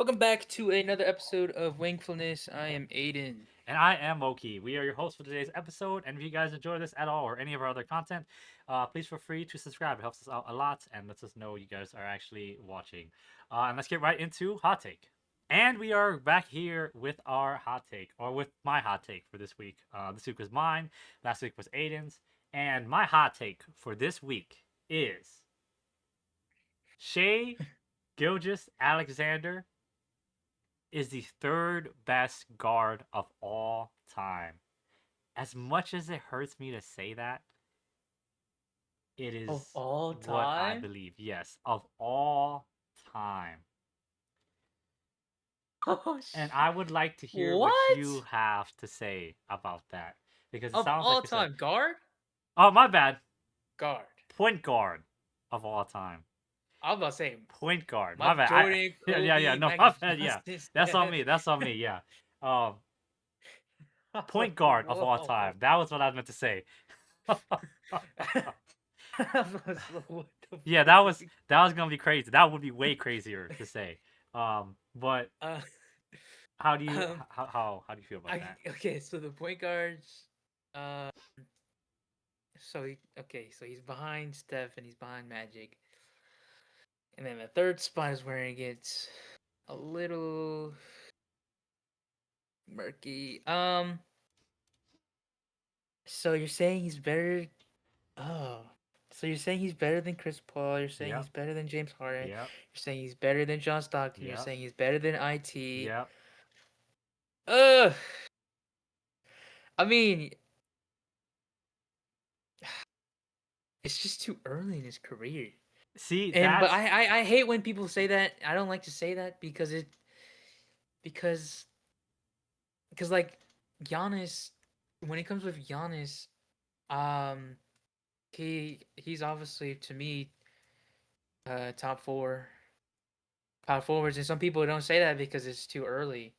Welcome back to another episode of Wingfulness. I am Aiden. And I am Moki. We are your hosts for today's episode. And if you guys enjoy this at all or any of our other content, please feel free to subscribe. It helps us out a lot and lets us know you guys are actually watching. And let's get right into hot take. And we are back here with our hot take, or with my hot take for this week. This week was mine. Last week was Aiden's. And my hot take for this week is Shai Gilgeous-Alexander is the third best guard of all time. As much as it hurts me to say that, it Of is all what I time? believe. Yes, of all time. Oh, And I would like to hear what you what? have to say about that because it Of sounds like all you said, time? Guard? "Oh, my bad, Guard. point guard of all time." I was about to say Point guard. My Michael bad. Jordan, Yeah. Kobe, No, my Magic bad. Yeah, Johnson, that's on Steph. me. That's on me. Yeah. Um, I was point like, guard of all whoa. time. That was what I meant to say. I was like, what the Yeah, fuck? that was gonna be crazy. That would be way crazier to say. But Uh, how do you um, how do you feel about that? okay, so the point guards, uh, so he's behind Steph and he's behind Magic. And then the third spot is where it gets a little murky. So you're saying he's better? Oh, so you're saying he's better than Chris Paul? You're saying Yep, he's better than James Harden? yep, You're saying he's better than John Stockton? You're yep, saying he's better than IT? yep. Ugh. I mean, it's just too early in his career. See, And but that's I hate when people say that. I don't like to say that because like Giannis, when it comes with Giannis, um, he's obviously to me top four power forwards, and some people don't say that because it's too early.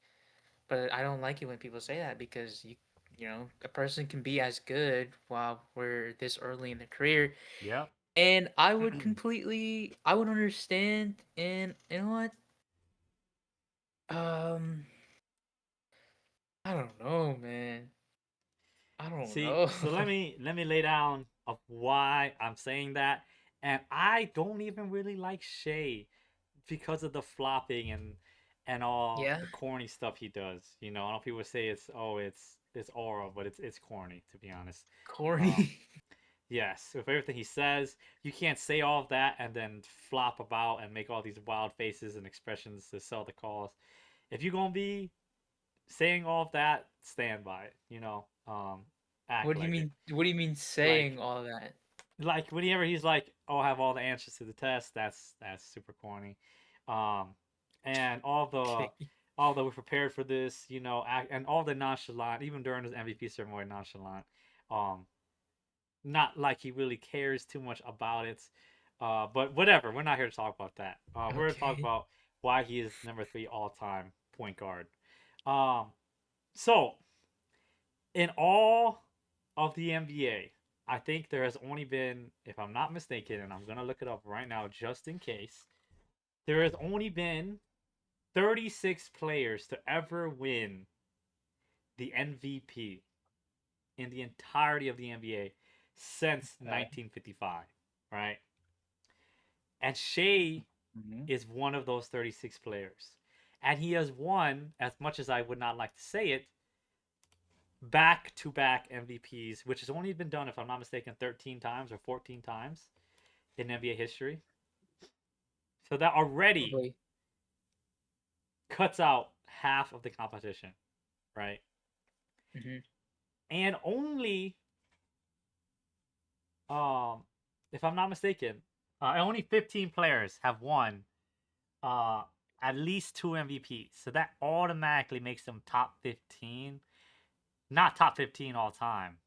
But I don't like it when people say that because you know a person can be as good while we're this early in their career, yep. and I would understand. And you know what? Um, I don't know, man. I don't See, know. so let me lay down of why I'm saying that, and I don't even really like Shea because of the flopping and all Yeah, the corny stuff he does. You know, I know people say it's oral, but it's corny to be honest. Um, corny. Yes, with everything he says, you can't say all of that and then flop about and make all these wild faces and expressions to sell the cause. If you're gonna be saying all of that, stand by it. Act What do you like it. mean? What do you mean saying Like, all that? whenever he's like, "Oh, I have all the answers to the test," that's super corny. Um, and Okay. all the we're prepared for this, and all the nonchalant, even during his MVP ceremony, nonchalant. Um, Not like he really cares too much about it. But whatever, we're not here to talk about that. We're going to talk Okay. about why he is number three all time point guard. Um, so, in all of the NBA, I think there has only been, if I'm not mistaken, and I'm going to look it up right now just in case, there has only been 36 players to ever win the MVP in the entirety of the NBA since Okay. 1955, right? And Shea Mhm. is one of those 36 players. And he has won, as much as I would not like to say it, back to back MVPs, which has only been done, if I'm not mistaken, 13 times or 14 times in NBA history. So that already Probably. cuts out half of the competition, right? Hmm. And only, um, if I'm not mistaken, only 15 players have won uh, at least two MVPs. So that automatically makes them top 15. Not top 15 all time.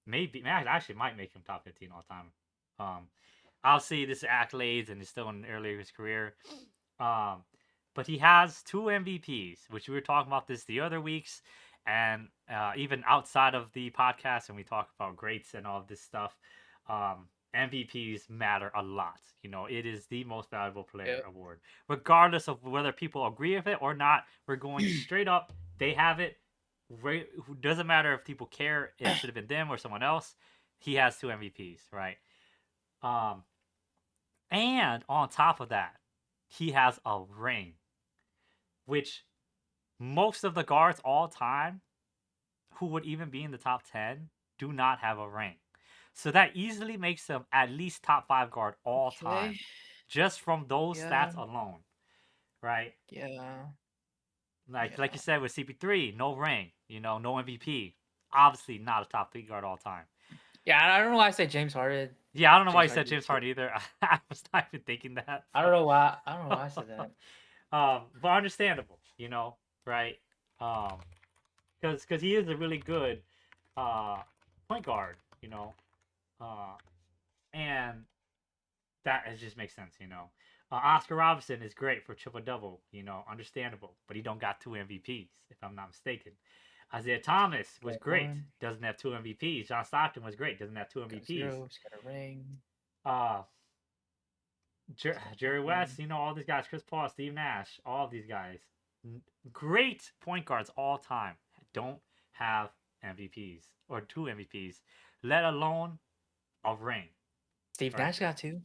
Maybe, man, I actually might make him top 15 all time. Um, I'll see this accolades and he's still in earlier his career. Um, but he has two MVPs, which we were talking about this the other weeks, and even outside of the podcast, and we talk about greats and all of this stuff. Um, MVPs matter a lot. You know, it is the most valuable player Yep. award. Regardless of whether people agree with it or not, we're going straight up. They have it. Doesn't matter if people care it should have been them or someone else. He has 2 MVPs, right? Um, and on top of that, he has a ring, which most of the guards all time who would even be in the top 10 do not have a ring. So that easily makes him at least top 5 guard all time, Okay. just from those Yeah. stats alone, right? Yeah. Like you Yeah. said with CP3, no ring, you know, no MVP. Obviously not a top 3 guard all time. Yeah. I don't know why I say James Harden. Yeah, I don't know why James you said Harden James too. Harden either. I was not even thinking that. I don't know why. I don't know why I said that. But understandable, you know, right? Um, because he is a really good uh point guard, you know, uh, and that it just makes sense, you know. Oscar Robinson is great for triple double, you know, understandable, but he don't got 2 MVPs if I'm not mistaken. Isaiah Thomas was Got great, one. doesn't have 2 MVPs. John Stockton was great, doesn't have two Got MVPs. 0. He's got a ring. Uh, He's got Jerry nothing. West, you know, all these guys, Chris Paul, Steve Nash, all of these guys, great point guards all time, don't have MVPs or 2 MVPs, let alone a ring, Steve right? Nash got 2.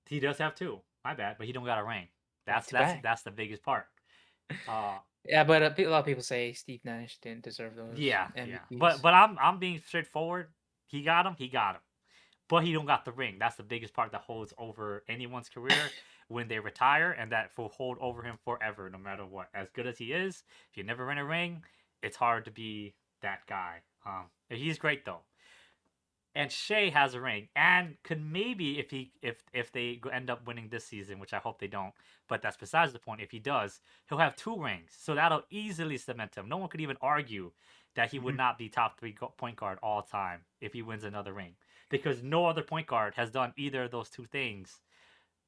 He does have two. My bad, but he don't got a ring. Back That's to that's back. that's the biggest part. Uh, Yeah, but a lot of people say Steve Nash didn't deserve those yeah. But MVPs. I'm being straightforward. He got him. He got him. But he don't got the ring. That's the biggest part that holds over anyone's career when they retire, and that will hold over him forever, no matter what. As good as he is, if you never win a ring, it's hard to be that guy. He's great though. And Shea has a ring, and could maybe if they end up winning this season, which I hope they don't, but that's besides the point. If he does, he'll have 2 rings, so that'll easily cement him. No one could even argue that he would Mhm. not be top 3 point guard all time if he wins another ring, because no other point guard has done either of those two things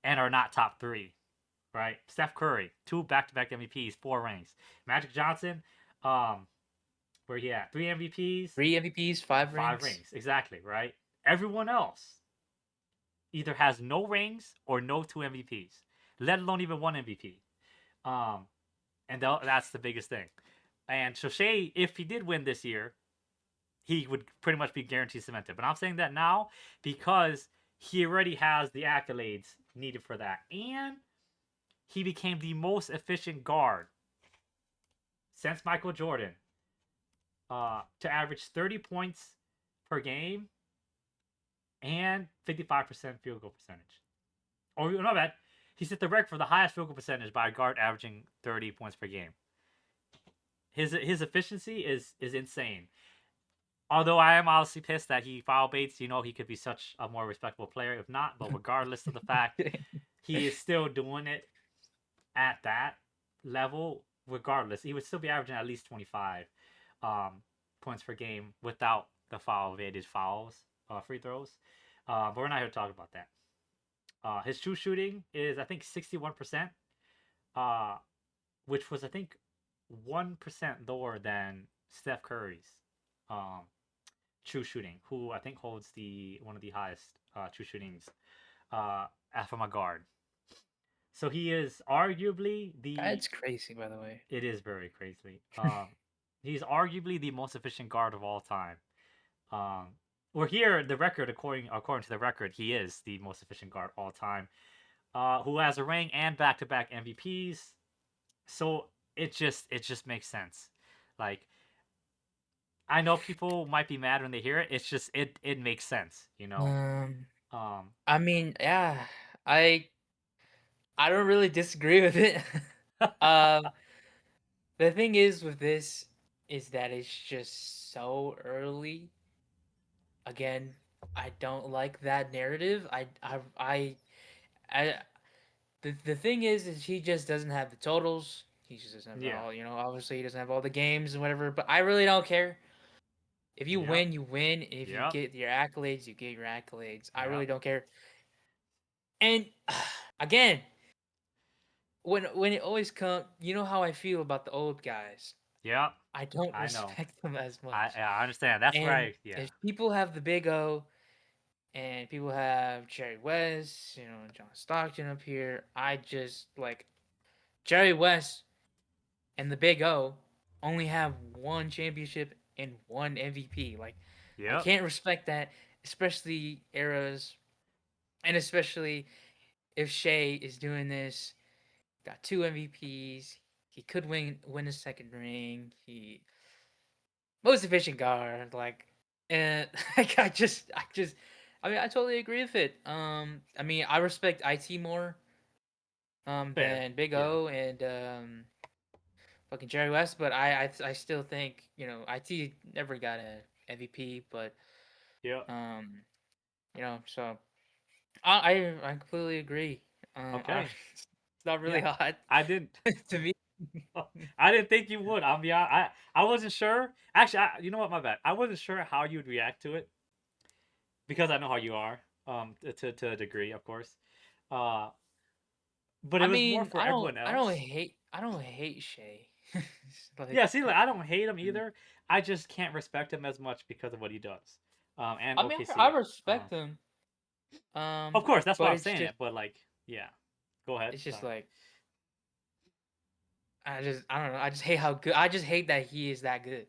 and are not top 3. Right? Steph Curry, 2 back-to-back MVPs, 4 rings. Magic Johnson, um, where he at? 3 MVPs, 3 MVPs, 5 five rings. rings, exactly, right? Everyone else either has no rings or no 2 MVPs, let alone even 1 MVP. Um, and that's the biggest thing. And so Shea, if he did win this year, he would pretty much be guaranteed cemented. But I'm saying that now because he already has the accolades needed for that, and he became the most efficient guard since Michael Jordan, to average 30 points per game and 55% field goal percentage. Oh, no, bad. He set the record for the highest field goal percentage by a guard averaging 30 points per game. His efficiency is insane. Although I am obviously pissed that he foul baits, you know, he could be such a more respectable player if not. But regardless of the fact, he is still doing it at that level. Regardless, he would still be averaging at least 25 um, points per game without the foul evaded fouls, free throws. But we're not here to talk about that. His true shooting is I think 61%, uh, which was I think 1% lower than Steph Curry's um, true shooting, who I think holds the one of the highest true shootings from a guard. So he is arguably the. That's crazy, by the way. It is very crazy. He's arguably the most efficient guard of all time. Um, we're here the record according to the record, he is the most efficient guard all time. Who has a ring and back-to-back MVPs. So it just makes sense. Like I know people might be mad when they hear it. It's just it makes sense, you know. Um, Um, I mean, yeah, I I don't really disagree with it. um, the thing is with this is that it's just so early. Again, I don't like that narrative. I the thing is he just doesn't have the totals. He just doesn't have yeah, all, obviously he doesn't have all the games and whatever, but I really don't care. If you yep, win, you win. If you yep, get your accolades, you get your accolades. I really yep, don't care. And again, when it always comes, you know how I feel about the old guys. yep. I don't I know. respect them as I much. I understand. That's And right. Yeah, if people have the big O, and people have Jerry West, John Stockton up here. I just like Jerry West and the Big O only have one championship and one MVP. Like, I Yep. can't respect that, especially eras, and especially if Shea is doing this. Got two MVPs. He could win a second ring. He most efficient guard. Like, and like I mean, I totally agree with it. I mean, I respect IT more Fair. than Big Yeah. O and fucking Jerry West, but I still think IT never got a MVP, but Yep. um so I completely agree. Okay. It's not really Yeah. hot I didn't. to me. I didn't think you would. I'll be honest. I wasn't sure. Actually, you know what? My bad. I wasn't sure how you'd react to it because I know how you are. To a degree, of course. Uh, but I it was more mean, for everyone else. I don't hate Shay. Like, Yeah. See, like, I don't hate him either. I just can't respect him as much because of what he does. And I mean, I OKC. respect him. Of course, that's why But I'm saying it. But like, yeah. Go ahead. it's just Sorry. like I don't know. I just hate how good. I just hate that he is that good.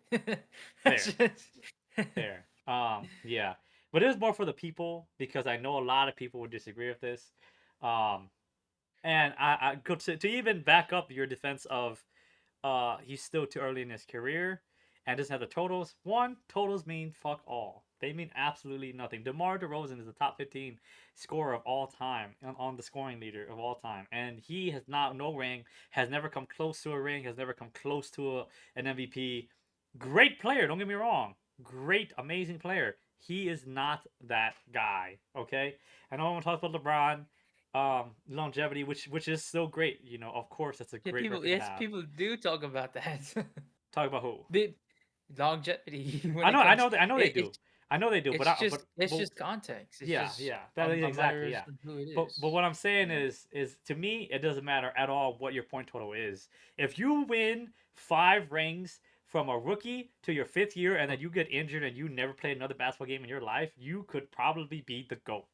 That's Fair. just Fair. Yeah. But it was more for the people because I know a lot of people would disagree with this. Um, and I could to even back up your defense of he's still too early in his career and doesn't have the totals. One, totals mean fuck all. They mean absolutely nothing. DeMar DeRozan is the top 15 scorer of all time on the scoring leader of all time, and he has not no ring, has never come close to a ring, has never come close to an MVP. Great player, don't get me wrong. Great, amazing player. He is not that guy. Okay, I know I'm talking about LeBron longevity, which is so great. You know, of course, that's a yeah. great record to have. People do talk about that. Talk about who? The longevity when I it know, I comes, know, I know they it, do. I know they do, but it's just context. It's yeah, just yeah, that is on exactly myers yeah. and who it But is. what I'm You saying know, is to me it doesn't matter at all what your point total is. If you win 5 rings from a rookie to your 5th year and then you get injured and you never play another basketball game in your life, you could probably be the goat.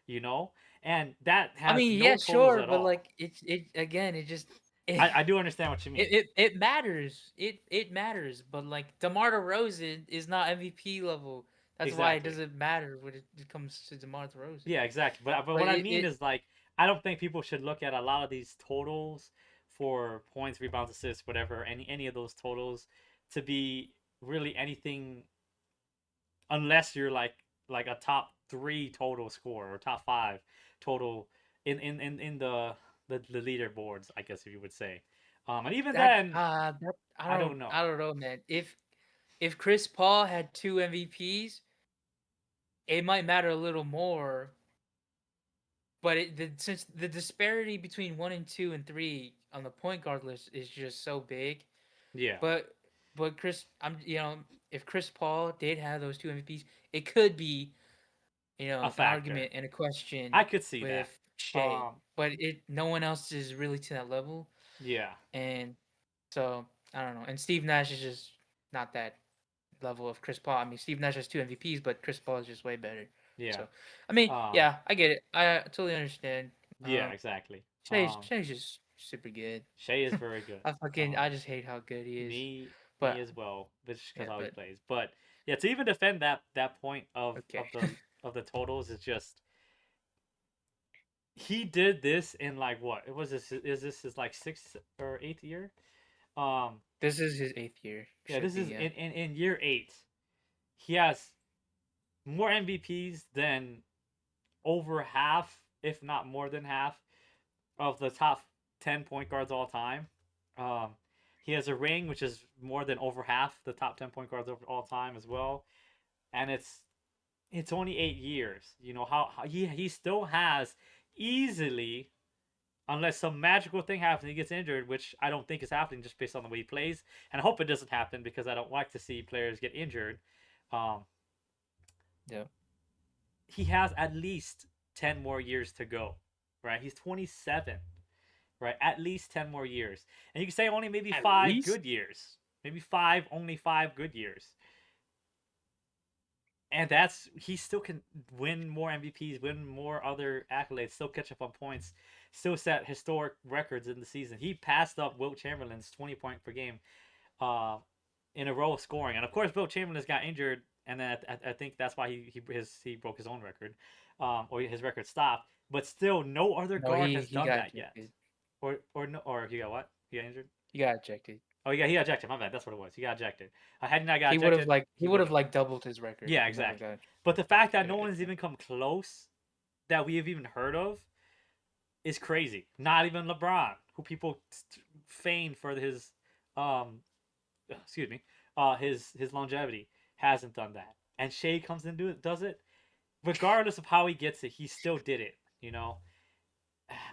You know, and that I has mean, no yeah, totals sure, at but all. like it again, it just I do understand what you mean. it matters. It matters, but like DeMar DeRozan is not MVP level. That's why it Exactly. doesn't matter when it comes to DeMar DeRozan. Yeah, exactly. But But what I mean is like I don't think people should look at a lot of these totals for points, rebounds, assists, whatever, any of those totals to be really anything unless you're like a top 3 total scorer or top 5 total in the leaderboards, I guess if you would say. And even then, that I don't I know. don't know, man. If Chris Paul had two MVPs, it might matter a little more. But since the disparity between one and two and three on the point guard list is just so big, Yeah, but Chris, if Chris Paul did have those two MVPs, it could be a an factor. argument and a question I could see that. with Shea, Um, but no one else is really to that level, yeah, and so I don't know. And Steve Nash is just not that level of Chris Paul. I mean, Steve Nash has two MVPs, but Chris Paul is just way better. yeah. So, I mean, Um, yeah, I get it. I totally understand. yeah, exactly. Shay's just super good. Shay is very good. I just hate how good he is. Me But as well, but just because yeah, how he but plays. But yeah, to even defend that point okay. of the totals is just he did this in like what? It was this is this his like 6th or 8th year? Um, This is his eighth year. yeah, Should this be, is yeah. in year 8. He has more MVPs than over half, if not more than half, of the top 10 point guards all time. Um, he has a ring, which is more than over half the top 10 point guards of all time as well. And it's only 8 years. You know how he still has easily, unless some magical thing happens, he gets injured, which I don't think is happening just based on the way he plays, and I hope it doesn't happen because I don't like to see players get injured. Um, Yeah. he has at least 10 more years to go. Right, he's 27. Right, at least 10 more years, and you can say only maybe At 5 least? good years, maybe 5, only 5 good years. and he still can win more MVPs, win more other accolades, still catch up on points, still set historic records in the season. He passed up Wilt Chamberlain's 20 point per game uh, in a row of scoring, and of course Wilt Chamberlain has got injured, and then I think that's why he broke his own record, or his record stopped. But still, no other No, guard has he done got that yet. ejected. Or no, or he got what? He got injured. He got ejected. Oh, yeah, he got ejected. My bad. That's what it was. He got ejected. Had he not got He would have ejected, like he he would would have have. like doubled his record if Yeah, he never exactly. got But the fact that no ejected. one has even come close that we have even heard of is crazy. Not even LeBron, who people feign for his, um, excuse me, his longevity, hasn't done that. And Shai comes and does it. Regardless of how he gets it, he still did it. You know,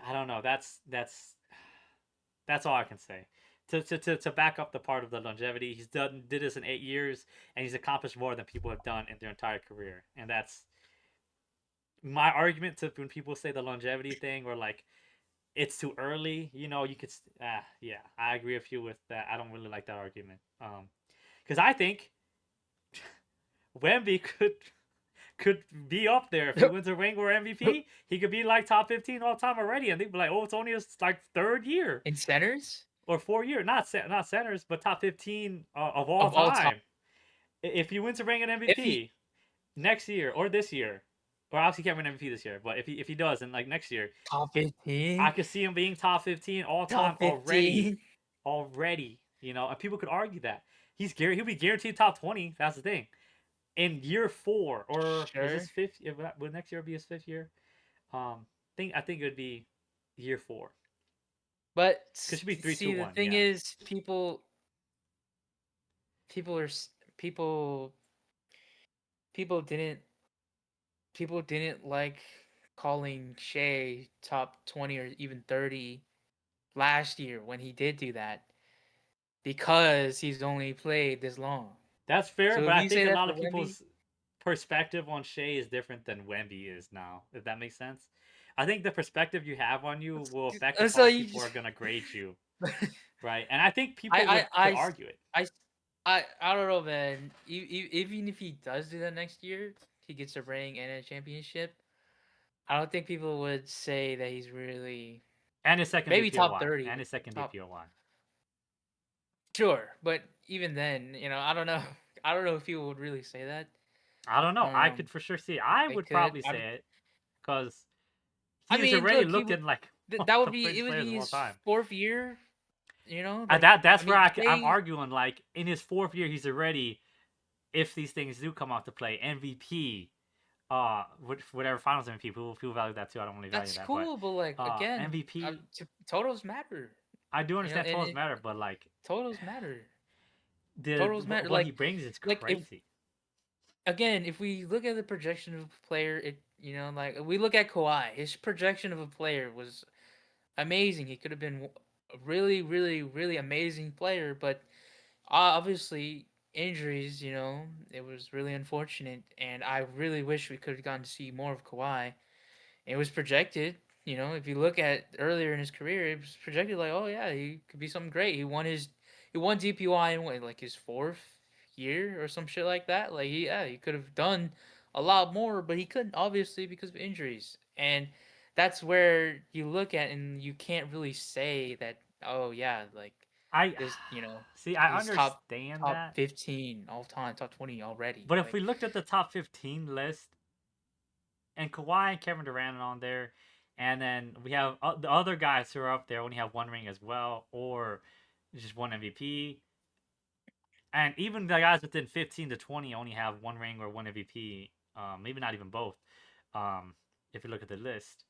I don't know. That's all I can say. To back up the part of the longevity, did this in 8 years, and he's accomplished more than people have done in their entire career. And that's my argument to when people say the longevity thing or like it's too early. You know, you could yeah, I agree with you with that. I don't really like that argument. Because I think Wemby could be up there if he wins a ring or MVP. He could be like top 15 all time already, and they'd be like, oh, it's only his like third year In centers or 4 year, not centers, but top 15 of all of all time. time. If he wins a ring and If he MVP next year or this year, or obviously he can't win MVP this year, but if he does, and like next year, top I 15, could see him being top 15 all time top 15, already. You know, and people could argue that he'll be guaranteed top 20. That's the thing. In year 4, or is this sure. fifth? Will next year be his 5th year? I think it would be year 4. But Cause it should be three, two, see, the one. thing Yeah, is, people are people people didn't people didn't like calling Shea top 20 or even 30 last year when he did do that because he's only played this long. that's fair. So But if I you think say a that lot for of Wemby, people's perspective on Shea is different than Wemby is now. If that makes sense. I think the perspective you have on you will affect of so how you people just are gonna grade you, right? And I think people I would I could I argue it. I I don't know, man. Even if he does do that next year, he gets a ring and a championship. I don't think people would say that he's really And his second maybe top DPOY. 30, And but his second top DPOY. sure. But even then, I don't know. I don't know if people would really say that. I don't know. I Um, could for sure see it. I they would could. probably say it because I he's mean, already look, he looked would. in like one That of would the be. It greatest would players be of all his time. fourth year. That I that's where mean, I'm Shea. arguing. Like in his 4th year, he's already, if these things do come out to play, MVP. Whatever finals MVP. People value that too. I don't really value That's that, but cool, but like again, MVP. totals matter. I do understand And totals matter, but like totals matter. the Totals matter. what he brings is Like if crazy. again, if we look at the projection of a player, like we look at Kawhi, his projection of a player was amazing. He could have been a really, really, really amazing player, but obviously injuries. It was really unfortunate, and I really wish we could have gotten to see more of Kawhi. It was projected. If you look at earlier in his career, it was projected like, oh yeah, he could be something great. He won DPY in what, like his fourth year or some shit like that. Like he could have done a lot more, but he couldn't obviously because of injuries. And that's where you look at and you can't really say that. Oh yeah, like I this. see. I He's top understand top that, 15 all time, top 20 already. but if we Like looked at the top 15 list, and Kawhi and Kevin Durant are on there, and then we have the other guys who are up there only have one ring as well, or just one MVP. And even the guys within 15 to 20 only have one ring or one MVP, maybe not even both. If you look at the list,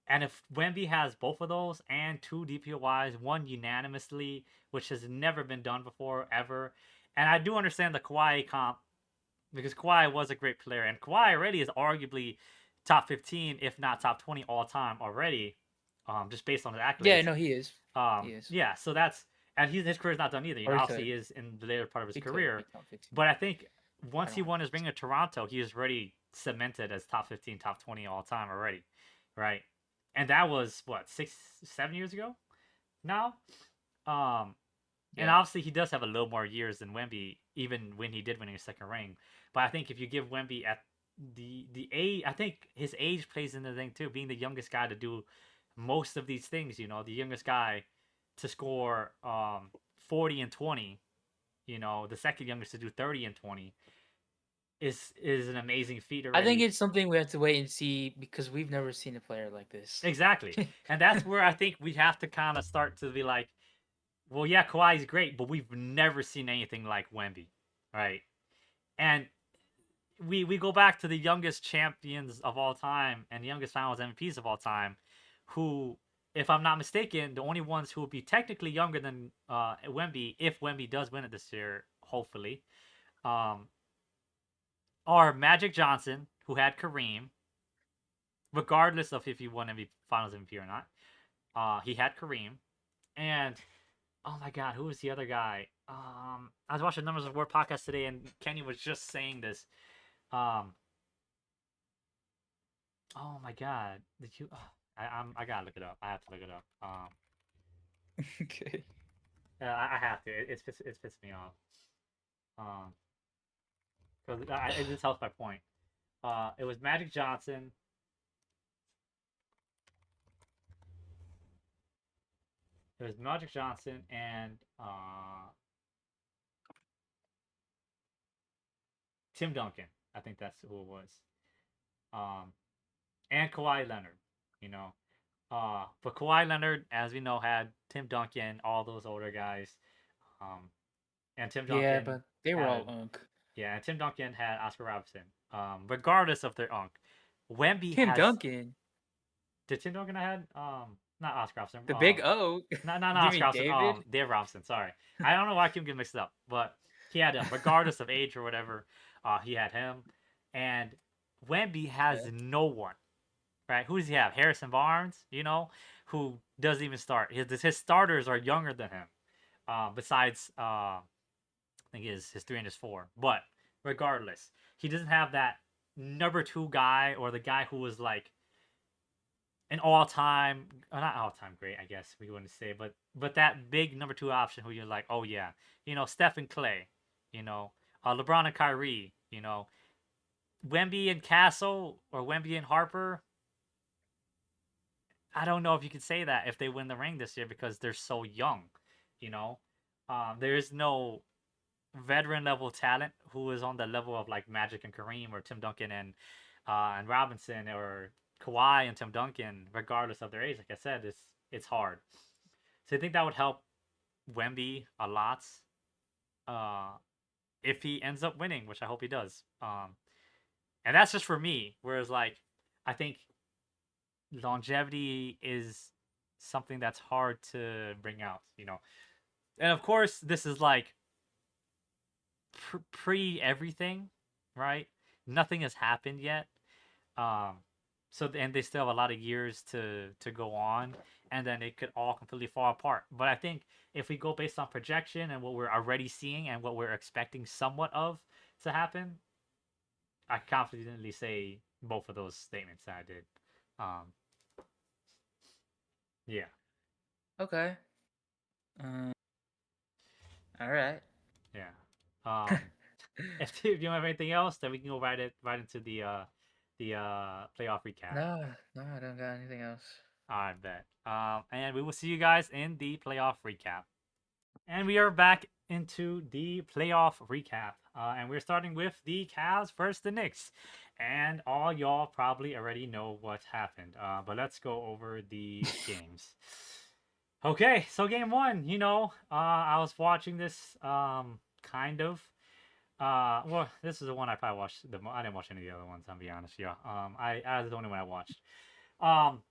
and if Wemby has both of those and two DPOYs, one unanimously, which has never been done before ever, and I do understand the Kawhi comp because Kawhi was a great player, and Kawhi already is arguably top 15, if not top 20 all time already, just based on his yeah, accolades. no, he is. He is. Yeah, so that's, and his career's not done either. Or he Obviously, could. he is in the later part of his He could be career, top 15. but I think I once don't he want won him his to. ring at Toronto, he is already cemented as top 15, top 20 all time already, right? And that was what 6, 7 years ago now. Um, and Yeah. obviously he does have a little more years than Wemby, even when he did win his second ring. But I think if you give Wemby at the age, I think his age plays into the thing too. Being the youngest guy to do most of these things, the youngest guy to score 40 and 20, the second youngest to do 30 and 20 is an amazing feat I think already. it's something we have to wait and see because we've never seen a player like this. Exactly. And that's where I think we have to kind of start to be like, well, yeah, Kawhi's great, but we've never seen anything like Wemby, right? And we go back to the youngest champions of all time and the youngest finals MVPs of all time, who, if I'm not mistaken, the only ones who will be technically younger than Wemby, if Wemby does win it this year, hopefully, um, are Magic Johnson, who had Kareem, regardless of if he won MVP, Finals MVP or not. He had Kareem, and oh my God, who was the other guy? I was watching Numbers of War podcast today, and Kenny was just saying this. Um, oh my God, did you? I gotta look it up. I have to look it up. Okay. I have to. It's pissed me off. Because it just helps my point. It was Magic Johnson. It was Magic Johnson and Tim Duncan. I think that's who it was. Um, and Kawhi Leonard. You know, but Kawhi Leonard, as we know, had Tim Duncan, all those older guys. Um, and Tim Yeah, Duncan but they were all had unk. Yeah, and Tim Duncan had Oscar Robertson. Regardless of their unk, Wemby Tim has. Duncan, Did Tim Duncan had not Oscar Robertson, the big O. not You Oscar mean Robertson, David? Dave Robinson. Sorry, I don't know why I keep getting mixed up, but he had him regardless of age or whatever. He had him, and Wemby has Okay. no one. Right? Who does he have? Harrison Barnes, who doesn't even start. His starters are younger than him. Besides, I think his 3 and his 4. But regardless, he doesn't have that number 2 guy or the guy who was like an all-time, not all-time great, I guess we wouldn't say, but that big number 2 option who you're like, oh yeah, Steph and Clay, LeBron and Kyrie, Wemby and Castle or Wemby and Harper. I don't know if you could say that if they win the ring this year because they're so young. You know, there is no veteran level talent who is on the level of like Magic and Kareem or Tim Duncan and Robinson or Kawhi and Tim Duncan, regardless of their age. Like I said, it's hard. So I think that would help Wemby a lot uh, if he ends up winning, which I hope he does. And that's just for me. Whereas like I think longevity is something that's hard to bring out. And of course, this is like pre everything, right? Nothing has happened yet. Um, so and they still have a lot of years to go on, and then it could all completely fall apart. But I think if we go based on projection and what we're already seeing and what we're expecting somewhat of to happen, I confidently say both of those statements that I did. Um, yeah, Okay. Uh, all right. yeah. If you don't have anything else, then we can go right into the playoff recap. No, no, I don't got anything else. I bet. And we will see you guys in the playoff recap. And we are back into the playoff recap. And we're starting with the Cavs versus the Knicks. And all y'all probably already know what happened. But let's go over the games. Okay, so game one, I was watching this kind of. Well, this is the one I probably watched the I didn't watch any of the other ones, I'll be honest. Yeah. I was the only one I watched. Um,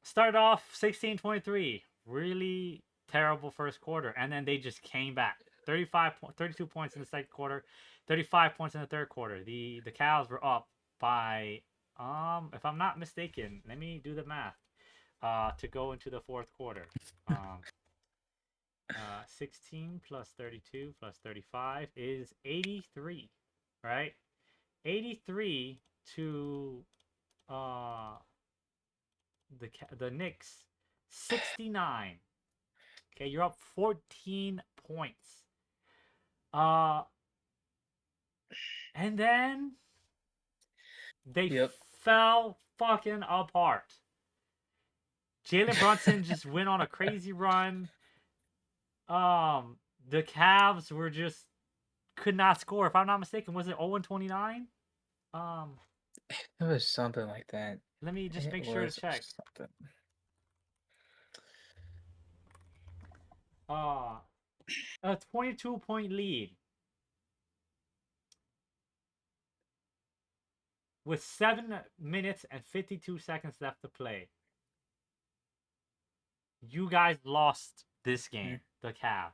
Started off 16-23, really terrible first quarter, and then they just came back. 32 points in the second quarter, 35 points in the third quarter. The Cavs were up by if I'm not mistaken, let me do the math. To go into the fourth quarter. 16 plus 32 plus 35 is 83, right? 83 to uh the Knicks 69. Okay, you're up 14 points. Uh And then they Yep. fell fucking apart. Jalen Brunson just went on a crazy run. The Cavs were just could not score. If I'm not mistaken, was it 0-29? Um, It was something like that. let me just It make sure to was check. something. Uh, a 22-point lead with 7 minutes and 52 seconds left to play. You guys lost this game, the Cavs.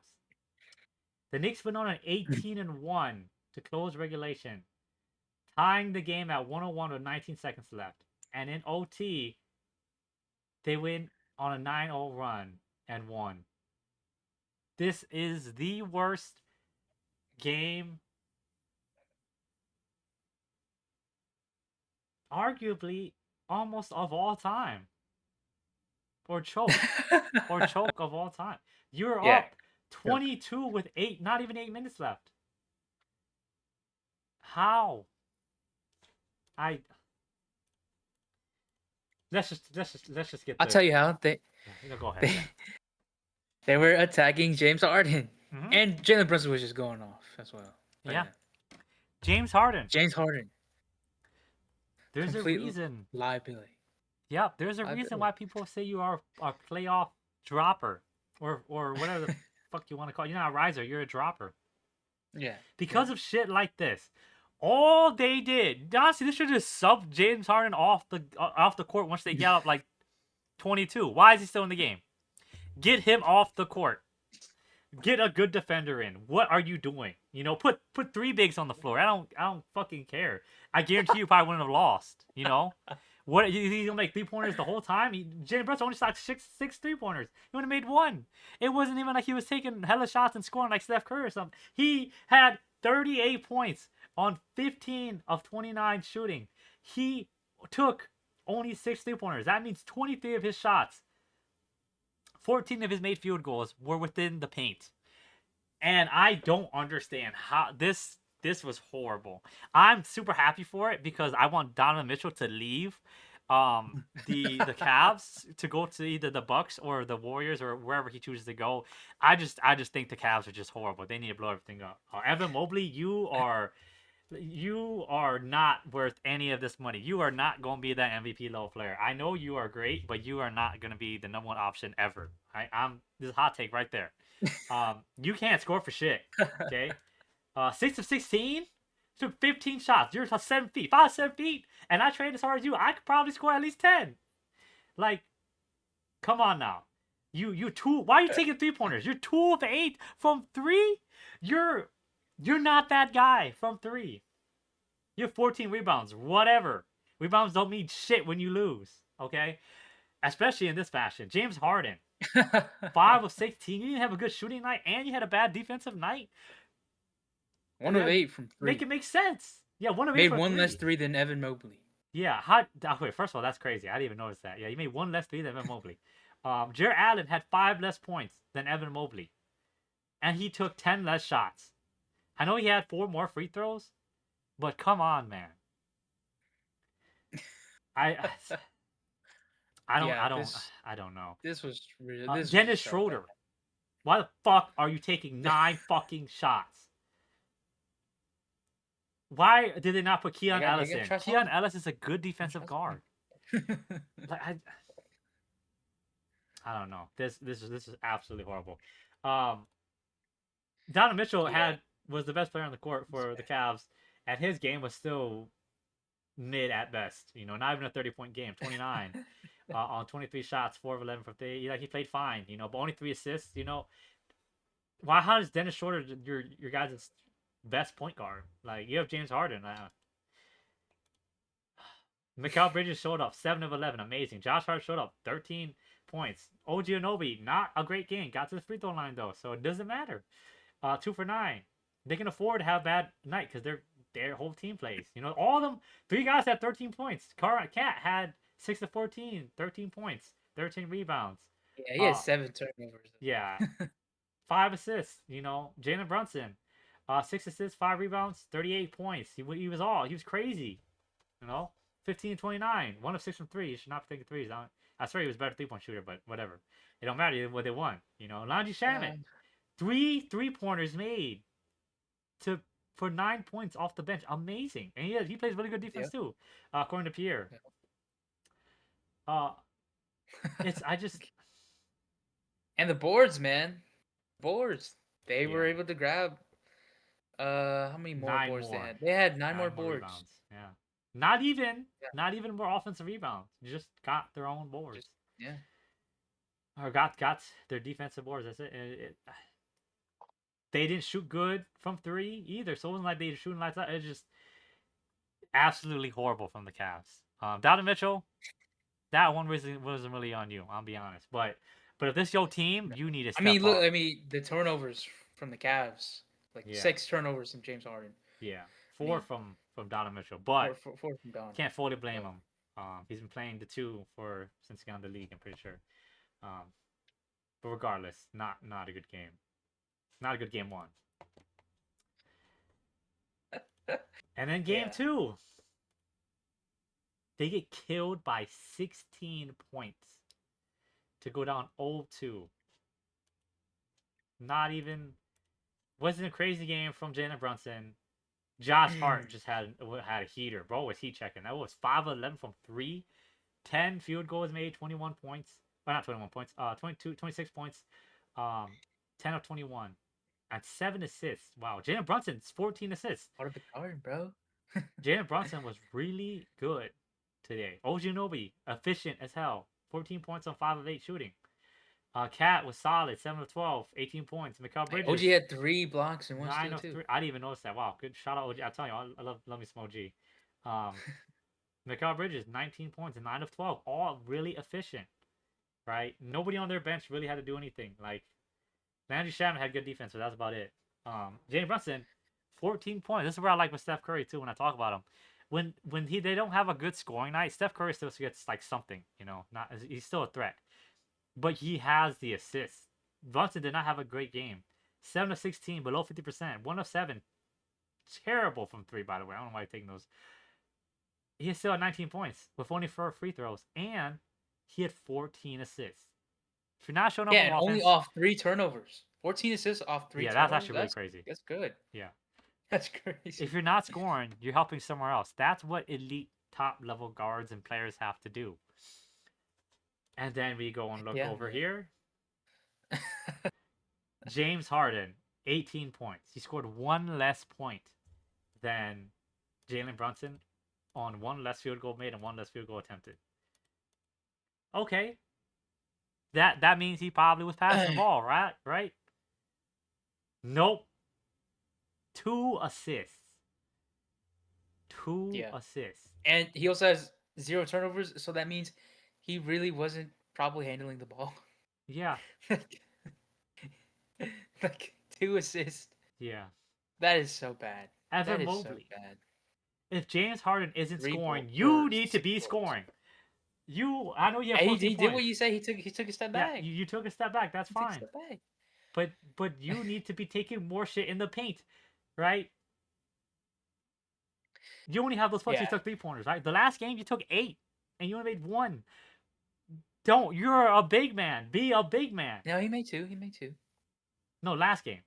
The Knicks went on an 18-1 to close regulation, tying the game at 101 with 19 seconds left. And in OT, they went on a 9-0 run and won. This is the worst game, arguably, almost of all time. Or choke. Or choke of all time. You're Yeah. up 22 with not even 8 minutes left. How? I let's just get I'll the tell you how yeah, go ahead, they yeah. they were attacking James Harden, Mm-hmm. and Jalen Brunson was just going off as well. But Yeah. yeah, James Harden. James Harden, There's a complete reason. liability. Yep, there's a reason Liability. why people say you are a playoff dropper. Or whatever the fuck you want to call it. You're not a riser, you're a dropper. Yeah. Because of shit like this. All they did, honestly, they should just sub James Harden off the court once they get up like 22. Why is he still in the game? Get him off the court. Get a good defender in. What are you doing? You know, put 3 bigs on the floor. I don't fucking care. I guarantee you probably wouldn't have lost. You know, what he's gonna make 3-pointers the whole time? Jalen Brunson only shot six 3-pointers. He only made one. It wasn't even like he was taking hella shots and scoring like Steph Curry or something. He had 38 points on 15 of 29 shooting. He took only 6 3-pointers. That means 23 of his shots, 14 of his made field goals were within the paint. And I don't understand how this was horrible. I'm super happy for it because I want Donovan Mitchell to leave the Cavs to go to either the Bucks or the Warriors or wherever he chooses to go. I just think the Cavs are just horrible. They need to blow everything up. Evan Mobley, you are not worth any of this money. You are not going to be that MVP level player. I know you are great, but you are not going to be the number one option ever. I'm this is a hot take right there. You can't score for shit. Okay. 6 of 16, took 15 shots. You're 7 feet, 5 7 feet, and I trained as hard as you. I could probably score at least 10. Like, come on now. You two. Why are you taking 3-pointers? You're 2 of 8 from 3. You're not that guy from 3. You have 14 rebounds. Whatever. Rebounds don't mean shit when you lose. Okay. Especially in this fashion. James Harden, 5 of 16. You didn't have a good shooting night, and you had a bad defensive night. One of 8 from Make 3. it make sense. Yeah, 1 of 8 Made for one 3. less 3 than Evan Mobley. Yeah, wait, first of all, that's crazy. I didn't even notice that. Yeah, he made 1 less 3 than Evan Mobley. Jared Allen had 5 less points than Evan Mobley, and he took 10 less shots. I know he had 4 more free throws, but come on, man. I I don't Yeah, I don't this I don't know. this was really this was Dennis just so bad. Schroeder, why the fuck are you taking 9 fucking shots? Why did they not put Keon Ellis You gotta in? try Keon something. Ellis is a good defensive guard. Like I don't know. This is absolutely horrible. Um, Donovan Mitchell Yeah. was the best player on the court for the Cavs, and his game was still mid at best. You know, not even a 30-point game. 29 on 23 shots, 4 of 11 from 3. Like he played fine. You know, but only 3 assists. You know, why? How does Dennis Schroeder your guys' best point guard? Like you have James Harden. Mikal Bridges showed up 7 of 11, amazing. Josh Hart showed up 13 points. OG Anunoby, not a great game, got to the free throw line though, so it doesn't matter. 2 for 9. They can afford to have a bad night because their whole team plays. You know, all of them. 3 guys had 13 points. Cat had 6 of 14, 13 points, 13 rebounds. Yeah, he had 7 turnovers. Yeah, 5 assists. You know, Jalen Brunson. 6 assists, 5 rebounds, 38 points. He was crazy. You know, 15 and 29, 1 of 6 from 3. He should not be taking threes. I swear he was a better 3-point shooter, but whatever. It don't matter what they won. You know, Landry Shamet, Uh, 3 3-pointers made to for 9 points off the bench. Amazing, and he plays really good defense yeah. too, according to Pierre. Uh, it's I just And the boards, man. Boards. They were yeah, able to grab how many more nine boards they more, had? They had 9 more 9 more boards. rebounds. Yeah, not even Yeah. not even more offensive rebounds. Just got their own boards Just yeah. or got their defensive boards. That's it. They didn't shoot good from 3 either, so it wasn't like they were shooting lights out. It's just absolutely horrible from the Cavs. Donovan Mitchell, that one wasn't really on you. I'll be honest, but if this your team, No. you need to I mean, step look, up. I mean the turnovers from the Cavs, like Yeah, 6 turnovers from James Harden. yeah, I 4 mean, from Donovan Mitchell, but four from Don. can't fully blame But him. He's been playing the 2 for since he got in the league. I'm pretty sure. Um, but regardless, not a good game. Not a good game 1. And then game yeah. 2, they get killed by 16 points to go down 0-2. Not even wasn't a crazy game from Jalen Brunson. Josh Hart just had a heater, bro. Was he checking? That was 5 of 11 from 3, 10 field goals made, 21 points. Well, not 21 points. 22, 26 points. Um, 10 of 21, and 7 assists. Wow, Jalen Brunson's 14 assists. Out of the garden, bro. Jalen Brunson was really good today. OG efficient as hell. 14 points on 5 of 8 shooting. Cat was solid, 7 of 12, 18 points. Mikal Hey, OG Bridges, had 3 blocks and one nine steal of too. three. I didn't even notice that. Wow, good shout out OG. I tell you, I love me some OG. Um, Mikal Bridges, 19 points and 9 of 12, all really efficient. Right? Nobody on their bench really had to do anything. Like Landry Shamet had good defense, so that's about it. Jalen Brunson, 14 points. This is where I like with Steph Curry too when I talk about him. When they don't have a good scoring night, Steph Curry still gets like something, you know. Not he's still a threat, but he has the assists. Brunson did not have a great game. 7 of 16, below 50%. 1 of 7, terrible from 3. By the way, I don't know why he's taking those. He still had 19 points with only 4 free throws, and he had 14 assists. If you're not showing up Yeah, on and only offense, off 3 turnovers. 14 assists off three yeah, that's turnovers. actually really That's crazy. that's good. Yeah. That's crazy. If you're not scoring, you're helping somewhere else. That's what elite top level guards and players have to do. And then we go and look Yeah, over man. here. James Harden, 18 points. He scored 1 less point than Jalen Brunson on 1 less field goal made and 1 less field goal attempted. Okay. That means he probably was passing the ball, right? Right? Nope. 2 assists. 2 Yeah. assists. And he also has 0 turnovers, so that means he really wasn't probably handling the ball. Yeah. like, like 2 assists. Yeah. That is so bad. That Evan is so Mobley. bad. If James Harden isn't Three scoring, boards you or need to 6 be boards. scoring. I know you have Hey, 14 he did what points. you say. He took a step Yeah, back. you took a step back. That's He took a fine. step back. But you need to be taking more shit in the paint, right? You only have those points. You Yeah. took 3-pointers, right? The last game you took 8, and you only made 1. Don't. You're a big man. Be a big man. No, he made 2. He made 2. No, last game.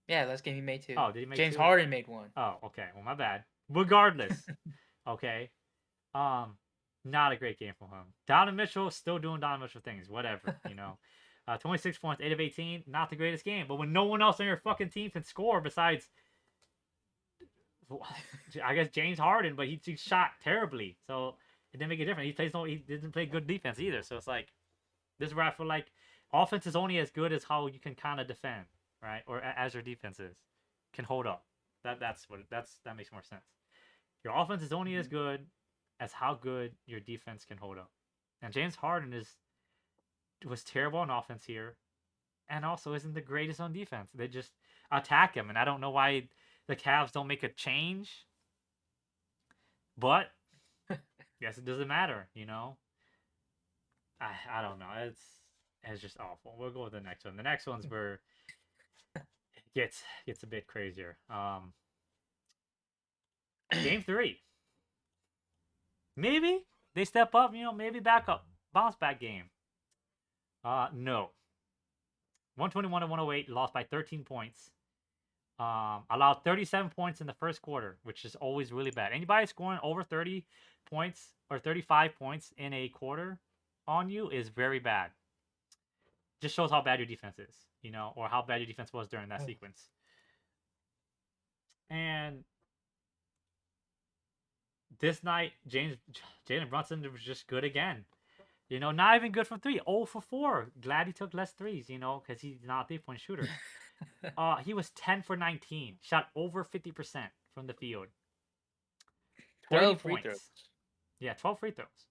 Yeah, last game he made 2. Oh, did he make James 2? Harden made 1. Oh, okay. Well, my bad. Regardless, okay. Um, not a great game from him. Donovan Mitchell still doing Donovan Mitchell things. Whatever, you know. 26 points, 8 of 18. Not the greatest game, but when no one else on your fucking team can score besides, I guess James Harden, but he shot terribly, so it didn't make a difference. He didn't play good defense either. So it's like this is where I feel like offense is only as good as how you can kind of defend, right? Or as your defense can hold up. That makes more sense. Your offense is only as Mhm. good as how good your defense can hold up. And James Harden was terrible on offense here, and also isn't the greatest on defense. They just attack him, and I don't know why the Cavs don't make a change. But yes, it doesn't matter, you know. I don't know. It's just awful. We'll go with the next one. The next one's where gets a bit crazier. Game 3. Maybe they step up, maybe back up. Bounce back game. No. 121 to 108, lost by 13 points. Allowed 37 points in the first quarter, which is always really bad. Anybody scoring over 30 points or 35 points in a quarter on you is very bad. Just shows how bad your defense is, or how bad your defense was during that sequence. And this night, Jalen Brunson was just good again. Not even good from 3. 0 for 4. Glad he took less threes, because he's not a 3-point shooter. He was 10 for 19. Shot over 50% from the field. 30 free points. throws. Yeah, 12 free throws.